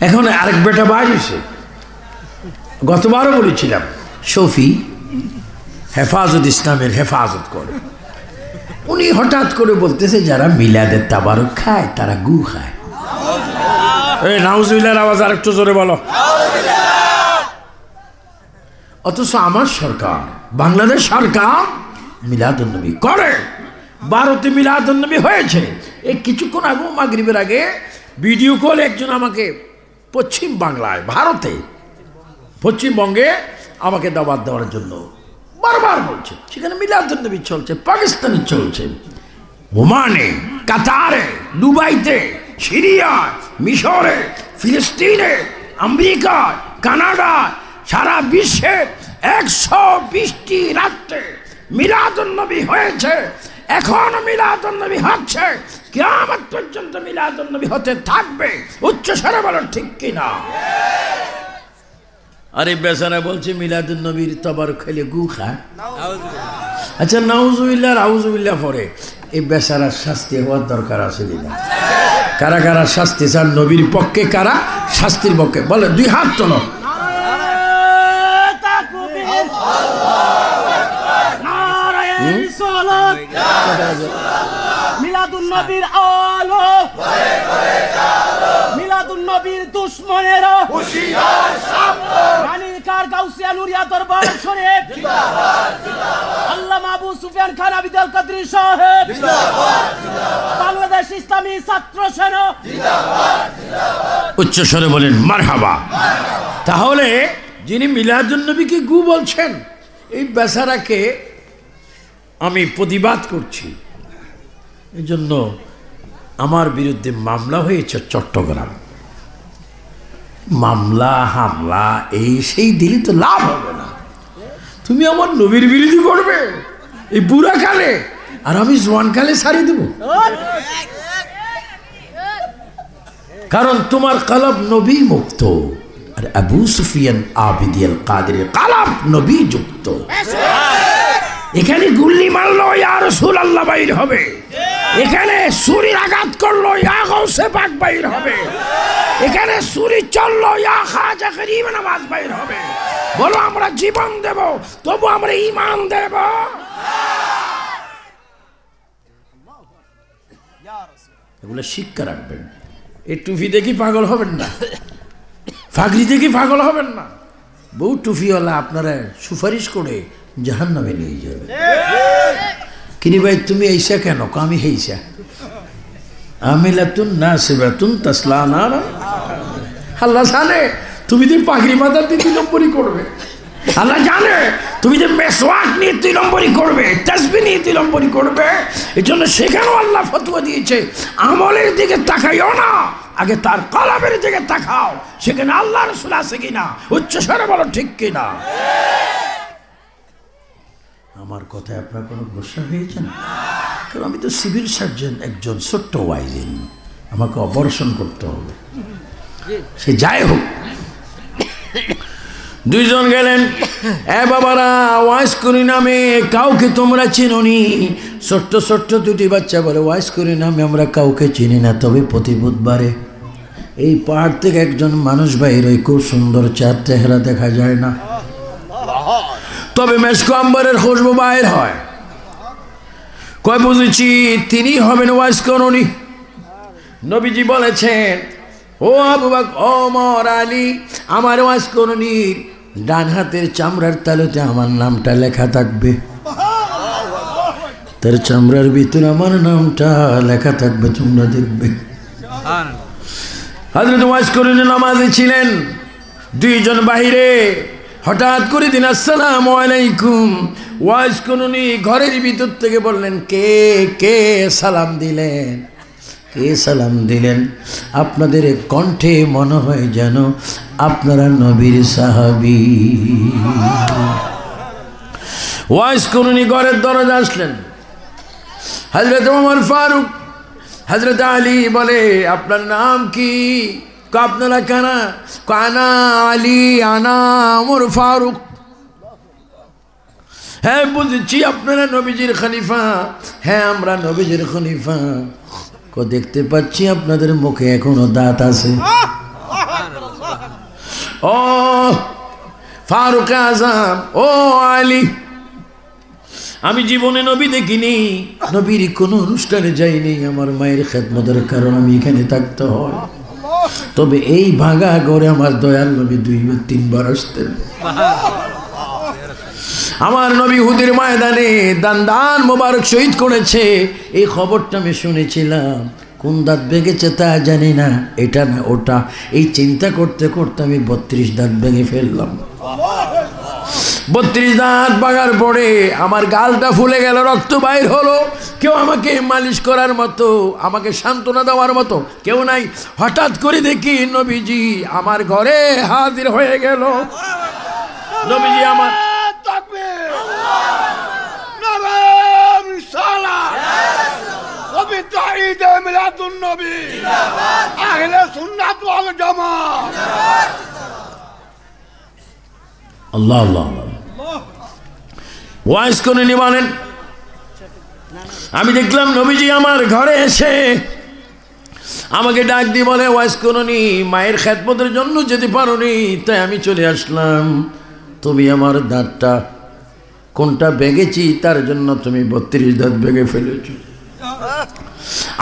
এখন আরেক বেটা বাইরেছে, গতবারও বলেছিলাম, শফি হেফাজত ইসলামের হেফাজত করে। উনি হঠাৎ করে বলতেছে যারা মিলাদের তাবারক খায় তারা গু খায়। এই নাউজুবিল্লাহর আওয়াজ আর একটু জোরে বলো। অথচ আমার সরকার, বাংলাদেশ সরকার মিলাদুন্নবী করে। ভারতে মিলাদুন্নবী হয়েছে। এই কিছুক্ষণ আগে মাগরিবের আগে ভিডিও কল একজন আমাকে পশ্চিম বাংলায়, ভারতে পশ্চিমবঙ্গে আমাকে দাওয়াত দেওয়ার জন্য বারবার বলছে। সেখানে মিলাদুন্নবী চলছে, পাকিস্তানে চলছে, ওমানে, কাতারে, দুবাইতে, সিরিয়া, মিশরে, ফিলিস্তিনে, আমেরিকা, কানাডা, সারা বিশ্বে 120টি রাষ্ট্রে মিলাদুন্নবী হয়েছে। এখনো মিলাদুন্নবী হচ্ছে, কিয়ামত পর্যন্ত মিলাদুন্নবী হতে থাকবে। উচ্চ স্বরে বলো ঠিক কিনা? আরে বেচারা বলছে মিলাদুন্নবীর তাবারক খেলে গু খায়। আচ্ছা নাউজুবিল্লাহ আউজুবিল্লাহ পরে এই বেচারার শাস্তি হওয়ার দরকার আছে কিনা? কারা কারা শাস্তি চান নবীর পক্ষে, কারা শাস্তির পক্ষে? বলে দুই হাত তোলো। মিলাদুন্নবীর আলো, মিলাদুন্নবীর দুশমনেরা হুঁশিয়ার সাবধান। রানীকার গাউসিয়া নুরিয়া দরবার শরীফ জিন্দাবাদ জিন্দাবাদ। আল্লামা আবু সুফিয়ান খান আবিদ আল কাদরি সাহেব জিন্দাবাদ জিন্দাবাদ। বাংলাদেশ ইসলামী ছাত্র সেনা জিন্দাবাদ জিন্দাবাদ। উচ্চ স্বরে বলেন মারহাবা। তাহলে যিনি মিলাদুন্নবীকে গু বলছেন, এই বেচারাকে আমি প্রতিবাদ করছি। এই জন্য আমার বিরুদ্ধে মামলা হয়েছে চট্টগ্রাম। মামলা হামলা এই সেই দিলে তো লাভ হবে না। তুমি আমার নবীর বিরোধী করবে এই বুড়া কালে, আর আমি জওয়ান কালে ছাড়িয়ে দেব। কারণ তোমার কলব নবী মুক্ত, আর আবু সুফিয়ান আবিদ আল কাদেরের কলব নবী যুক্ত। এখানে গুল্লি মারলো ইয়া রাসূলুল্লাহ বাইর হবে, এখানে ছুরির আঘাত করলো ইয়া গাউসে পাক বাইর হবে, এখানে ছুরি চললো ইয়া খাজা গরিব নওয়াজ বাইর হবে। বলো আমরা জীবন দেব, তবু আমরা ঈমান দেব। এগুলো শিক্ষা রাখবেন। এই টুপি দেখি পাগল হবেন না, ফাগড়ি দেখি পাগল হবেন না। বহু টুপিওয়ালা আপনারা সুপারিশ করে জাহান্নামে নিয়ে যাবে। কিনি ভাই তুমি এইসা কেন? আমি হেইসা আমিলাতুন নাসিবাতুন তাসলা নারা। আল্লাহ জানে তুমি যে পাগড়ি মাথা দিয়ে 2 নম্বরই করবে। আল্লাহ জানে তুমি যে মেসওয়াক নিয়ে 2 নম্বরই করবে, তাসবিহ নিয়ে 2 নম্বরই করবে। এই জন্য সেখানেও আল্লাহ ফতোয়া দিয়েছে আমলের দিকে তাকাইও না, আগে তার কলমের দিকে তাকাও, সেখানে আল্লাহ রাসূল আছে কিনা। উচ্চ স্বরে বলো ঠিক কিনা। আমার কথায় আপনার কোনো গোসা হয়েছে না? কারণ আমি তো সিভিল সার্জন, একজন ছোট্ট ওয়াইজিন, আমাকে অপারেশন করতে হবে। সে যাই হোক, 2 জন গেলেন। এ বাবারা, ওয়াইজ করি নামে কাউকে তোমরা চিনোনি? ছোট্ট ছোট্ট 2টি বাচ্চা বলে ওয়াইজ করি নামে আমরা কাউকে চিনি না, তবে প্রতি বুধবারে এই পাহাড় থেকে একজন মানুষ বাইরে, খুব সুন্দর চাঁদ চেহারা দেখা যায় না, তবে মেশকো আম্বরের খুশবু বাইর হয়। কয় বুঝেছি তিনি হবেন ওয়াইজ করুনি। নবীজি বলেছেন ও আবু বকর, ওমর, আলী, আমার ওয়াইজ করুনির ডান হাতের চামড়ার তালুতে আমার নামটা লেখা থাকবে, তার চামড়ার ভিতরে আমার নামটা লেখা থাকবে, তোমরা দেখবে। হযরত ওয়াইজ করুনি নামাজে ছিলেন। 2 জন বাহিরে, হঠাৎ করে দিন আসসালামু আলাইকুম। ওয়াইজ করুনি ঘরের ভিতর থেকে বললেন কে কে সালাম দিলেন, কে সালাম দিলেন? আপনাদের কণ্ঠে মনে হয় যেন আপনারা নবীর সাহাবী। ওয়াইজ করুনি ঘরের দরজা আসলেন। হযরত ওমর ফারুক, হযরত আলী বলে আপনার নাম কি? আপনারা কানা? কানা আলী, আনা ওমর ফারুক। হ্যাঁ বুঝেছি আপনারা নবীজির খলিফা। হ্যাঁ আমরা নবীজির খলিফা। দেখতে পাচ্ছি আপনাদের মুখে এখনো দাঁত আছে। ও ফারুক আজম, ও আলী, আমি জীবনে নবী দেখিনি, নবীর কোনো অনুষ্ঠানে যাইনি, আমার মায়ের খেদমতের কারণ আমি এখানে থাকতে হয়। তবে এই ভাঙা ঘরে আমার দয়াল নবী 2-3 বার আসতেন। আমার নবী হুদের ময়দানে দান মোবারক শহীদ করেছে, এই খবরটা আমি শুনেছিলাম। কোন দাঁত ভেঙেছে তা জানি না, এটা না ওটা, এই চিন্তা করতে করতে আমি 32 দাঁত ভেঙে ফেললাম। 32 দাঁত ভাঙার পরে আমার গালটা ফুলে গেল, রক্ত বাইর হলো। কেউ আমাকে মালিশ করার মতো, আমাকে সান্ত্বনা দেওয়ার মতো কেউ নাই। হঠাৎ করে দেখি নবীজি আমার ঘরে হাজির হয়ে গেল। নবীজি আমার আল্লাহ আল্লাহ ওয়াইজ করে নিবানেন। আমি দেখলাম নবীজি আমার ঘরে এসে আমাকে ডাক দিয়ে বলে ওয়াইজ করনি, মায়ের খেদমতের জন্য যেতে পারোনি, তাই আমি চলে আসলাম। তুমি আমার দাঁতটা কোনটা ভেঙেছি তার জন্য তুমি 32 দাঁত ভেঙে ফেলেছ।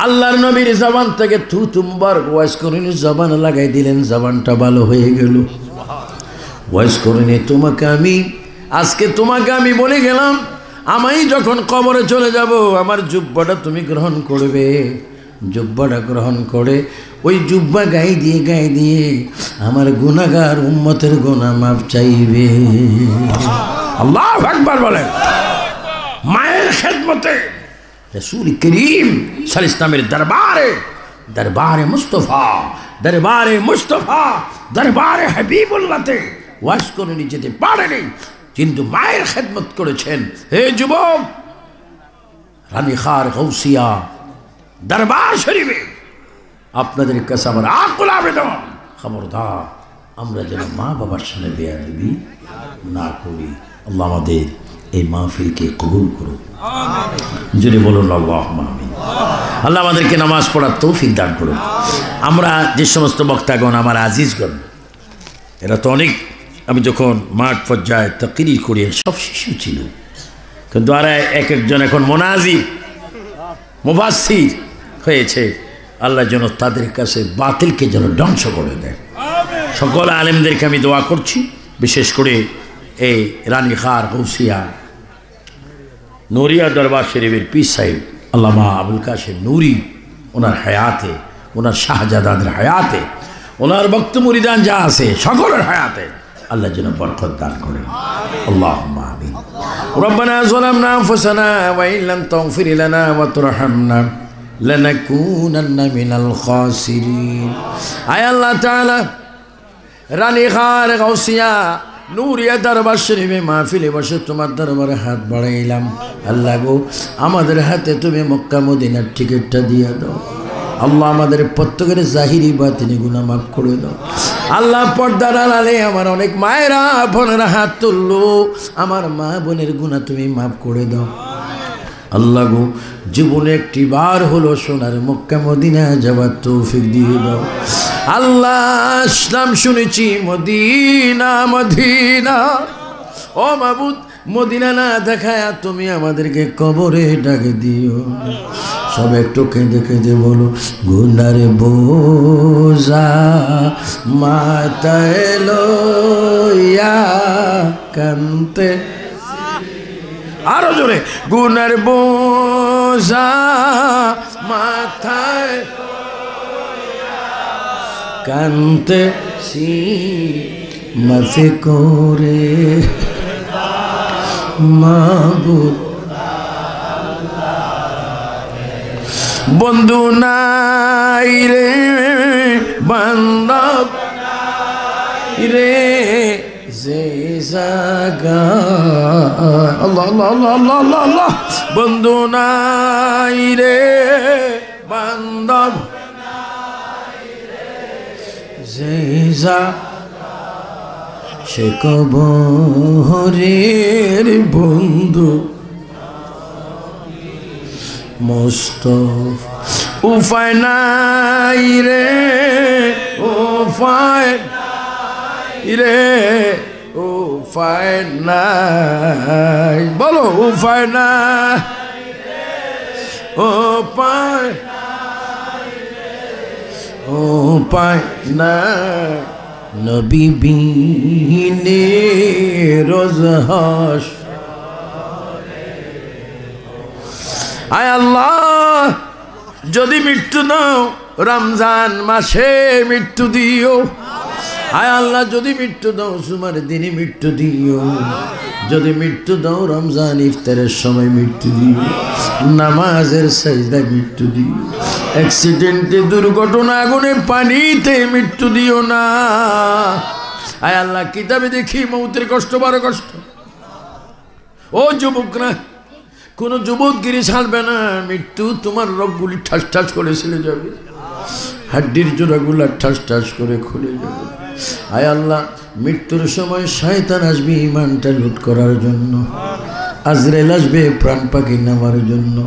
আল্লাহর নবীর জবান থেকে তুমবার ওয়াইজ করনি জবান লাগাই দিলেন, জবানটা ভালো হয়ে গেল। ওয়াইজ করনি তোমাকে আমি বলে গেলাম, আমি যখন কবরে চলে যাব আমার জুব্বাটা তুমি গ্রহণ করবে। জুব্বাটা গ্রহণ করে ওই জুব্বা গায়ে দিয়ে আমার গুনাহগার উম্মতের গুনাহ মাফ চাইবে। আল্লাহু আকবার বলেন। মায়ের খেদমতে রাসূল করিম সাল্লাল্লাহু আলাইহি ওয়াসাল্লামের দরবারে মুস্তাফা দরবারে হাবিবুল্লাহতে ওয়াজ করে নিয়ে যেতে পারেনি, কিন্তু মায়ের খেদমত করেছেন। হে যুবক, রানী খার গৌসিয়া দরবার শরীফে আপনাদের কাছে আমার আকুল আবেদন, খবরদার আমরা যেন মা বাবার সামনে বেয়াদবি না করি। আল্লাহ আমাদের এই মাহফিলকে কবুল করুন, যদি বলুন আল্লাহুম্মা আমিন। আল্লাহ আমাদেরকে নামাজ পড়ার তৌফিক দান করুন। আমরা যে সমস্ত বক্তাগণ, আমার আজিজগণ, এরা তো অনেক, আমি যখন মাঠ পর্যায়ে তাকরির করি সব শিশু ছিল, কিন্তু আর এক একজন এখন মুনাজির মুফাসসির হয়েছে। আল্লাহ যেন তাদের কাছে বাতিলকে যেন ধ্বংস করে দেয়। সকল আলেমদেরকে আমি দোয়া করছি, বিশেষ করে এই রানীখার গৌসিয়া নুরিয়া দরবার শরীফের পীর সাহেব আল্লামা আবুল কাশেম নুরি, ওনার হায়াতে, ওনার শাহজাদাদের হায়াতে, ওনার ভক্ত মুরিদান যা আছে সকলের হায়াতে আল্লাহ যেন বরকত দান করেন। আল্লাহুম্মা আমিন। রব্বানা যালামনা আনফুসানা ওয়া ইন লাম তাগফির লানা ওয়া তুরহামনা লানাকুনান্না মিনাল খাসিরিন। আয় আল্লাহ তাআলা, রানীখার গৌসিয়া নুরিয়া দরবার শরীফে মাহফিলে বসে তোমার দরবারে হাত বাড়াইলাম। আল্লাহ গো, আমাদের হাতে তুমি মক্কা মদিনার টিকিটটা দিয়ে দাও। আল্লাহ আমাদের প্রত্যেকের জাহিরি বাতিনি গুনাহ মাফ করে দাও। আল্লাহ পর্দার আড়ালে আমার অনেক মায়েরা বোনেরা হাত তুললো, আমার মা বোনের গুনাহ তুমি মাফ করে দাও। আল্লাহ গো, জীবনে একটি বার হলো সোনার মক্কা মদিনা যাবার তৌফিক দিয়ে দাও। আল্লাহ ইসলাম শুনেছি মদিনা মদিনা, ও মাবুদ মদিনা না দেখায় তুমি আমাদেরকে কবরে ডাকে দিও। সব একটু কেঁদে কেঁদে বলো, গুনার বোঝা মাথায় লইয়া কান্তে, আরো জোরে, গুনার বোঝা মাথায় কান্তে মাফি করে মাবুদ। বন্ধু নাই রে বান্ধব রে যে জাগা, আল্লাহ আল্লাহ আল্লাহ আল্লাহ আল্লাহ আল্লাহ, বন্ধু নাই রে বান্ধব যে সে কবরের বন্ধু মোস্তফা। উপায় নাই রে উপায় রে উপায় নাই, বলো উপায় নাই উপায় উপায় নাই, নবী বিনে রোজ হাসরে। আয় আল্লাহ, যদি মৃত্যু নাও রমজান মাসে মৃত্যু দিও। আয় আল্লাহ, যদি মৃত্যু দাও জুমার দিনে মৃত্যু দিও। যদি মৃত্যু দাও রমজান ইফতারের সময় মৃত্যু দিও, নামাজের সাজদায় মৃত্যু দিও, অ্যাক্সিডেন্টে দুর্ঘটনা আগুনে পানিতে মৃত্যু দিও না। আয় আল্লাহ, কিতাবে দেখি মৌতের কষ্ট বড় কষ্ট। ও যুবকরা, কোনো যুবকগিরি ছাড়বে না, মৃত্যু তোমার রোগগুলি ঠাস ঠাস করে ছেড়ে যাবে, হাড্ডির জোড়াগুলা ঠাস ঠাস করে খুলে যাবে। আয় আল্লাহ, মৃত্যুর সময় শয়তান আসবে ইমানটা লুট করার জন্য, আজরাইল আসবে প্রাণ পাখি নেওয়ার জন্য।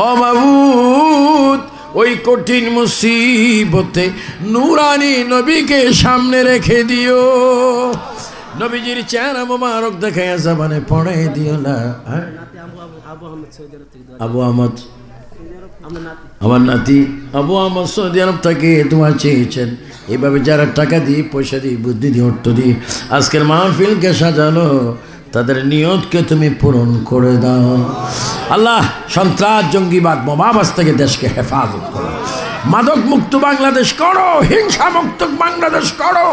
ও মাবুদ, ওই কঠিন মুসিবতে নূরানি নবীকে সামনে রেখে দিও। নবীজির চেহারা মোবারক দেখাইয়া জবানে পড়াই দিও না। আবু আহমদ, আমার নাতি আবু আহমদ সৌদি আরব থেকে দোয়া চেয়েছেন। এইভাবে যারা টাকা দিয়ে পয়সা দিয়ে বুদ্ধি দিয়ে অর্থ দিয়ে আজকের মাহফিলকে সাজালো, তাদের নিয়তকে তুমি পূরণ করে দাও। আল্লাহ, সন্ত্রাস জঙ্গিবাদ বোমাবাজ থেকে দেশকে হেফাজত করো, মাদক মুক্ত বাংলাদেশ করো, হিংসা মুক্ত বাংলাদেশ করো,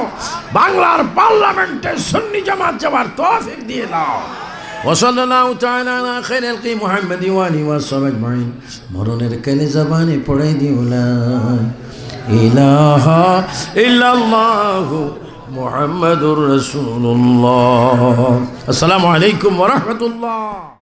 বাংলার পার্লামেন্টে সুন্নি জামাত যাওয়ার তৌফিক দিয়ে দাও। ওয়াসাল্লাল্লাহু তাআলা আলা খায়রিল কি মুহাম্মাদি ওয়া আলিহি ওয়া সাহবিহি আজমাইন। মরণের কালে জবানে পড়াই দিও লা ইলাহা ইল্লাল্লাহু মুহাম্মাদুর রাসূলুল্লাহ। আসসালামু আলাইকুম ওয়া রাহমাতুল্লাহ।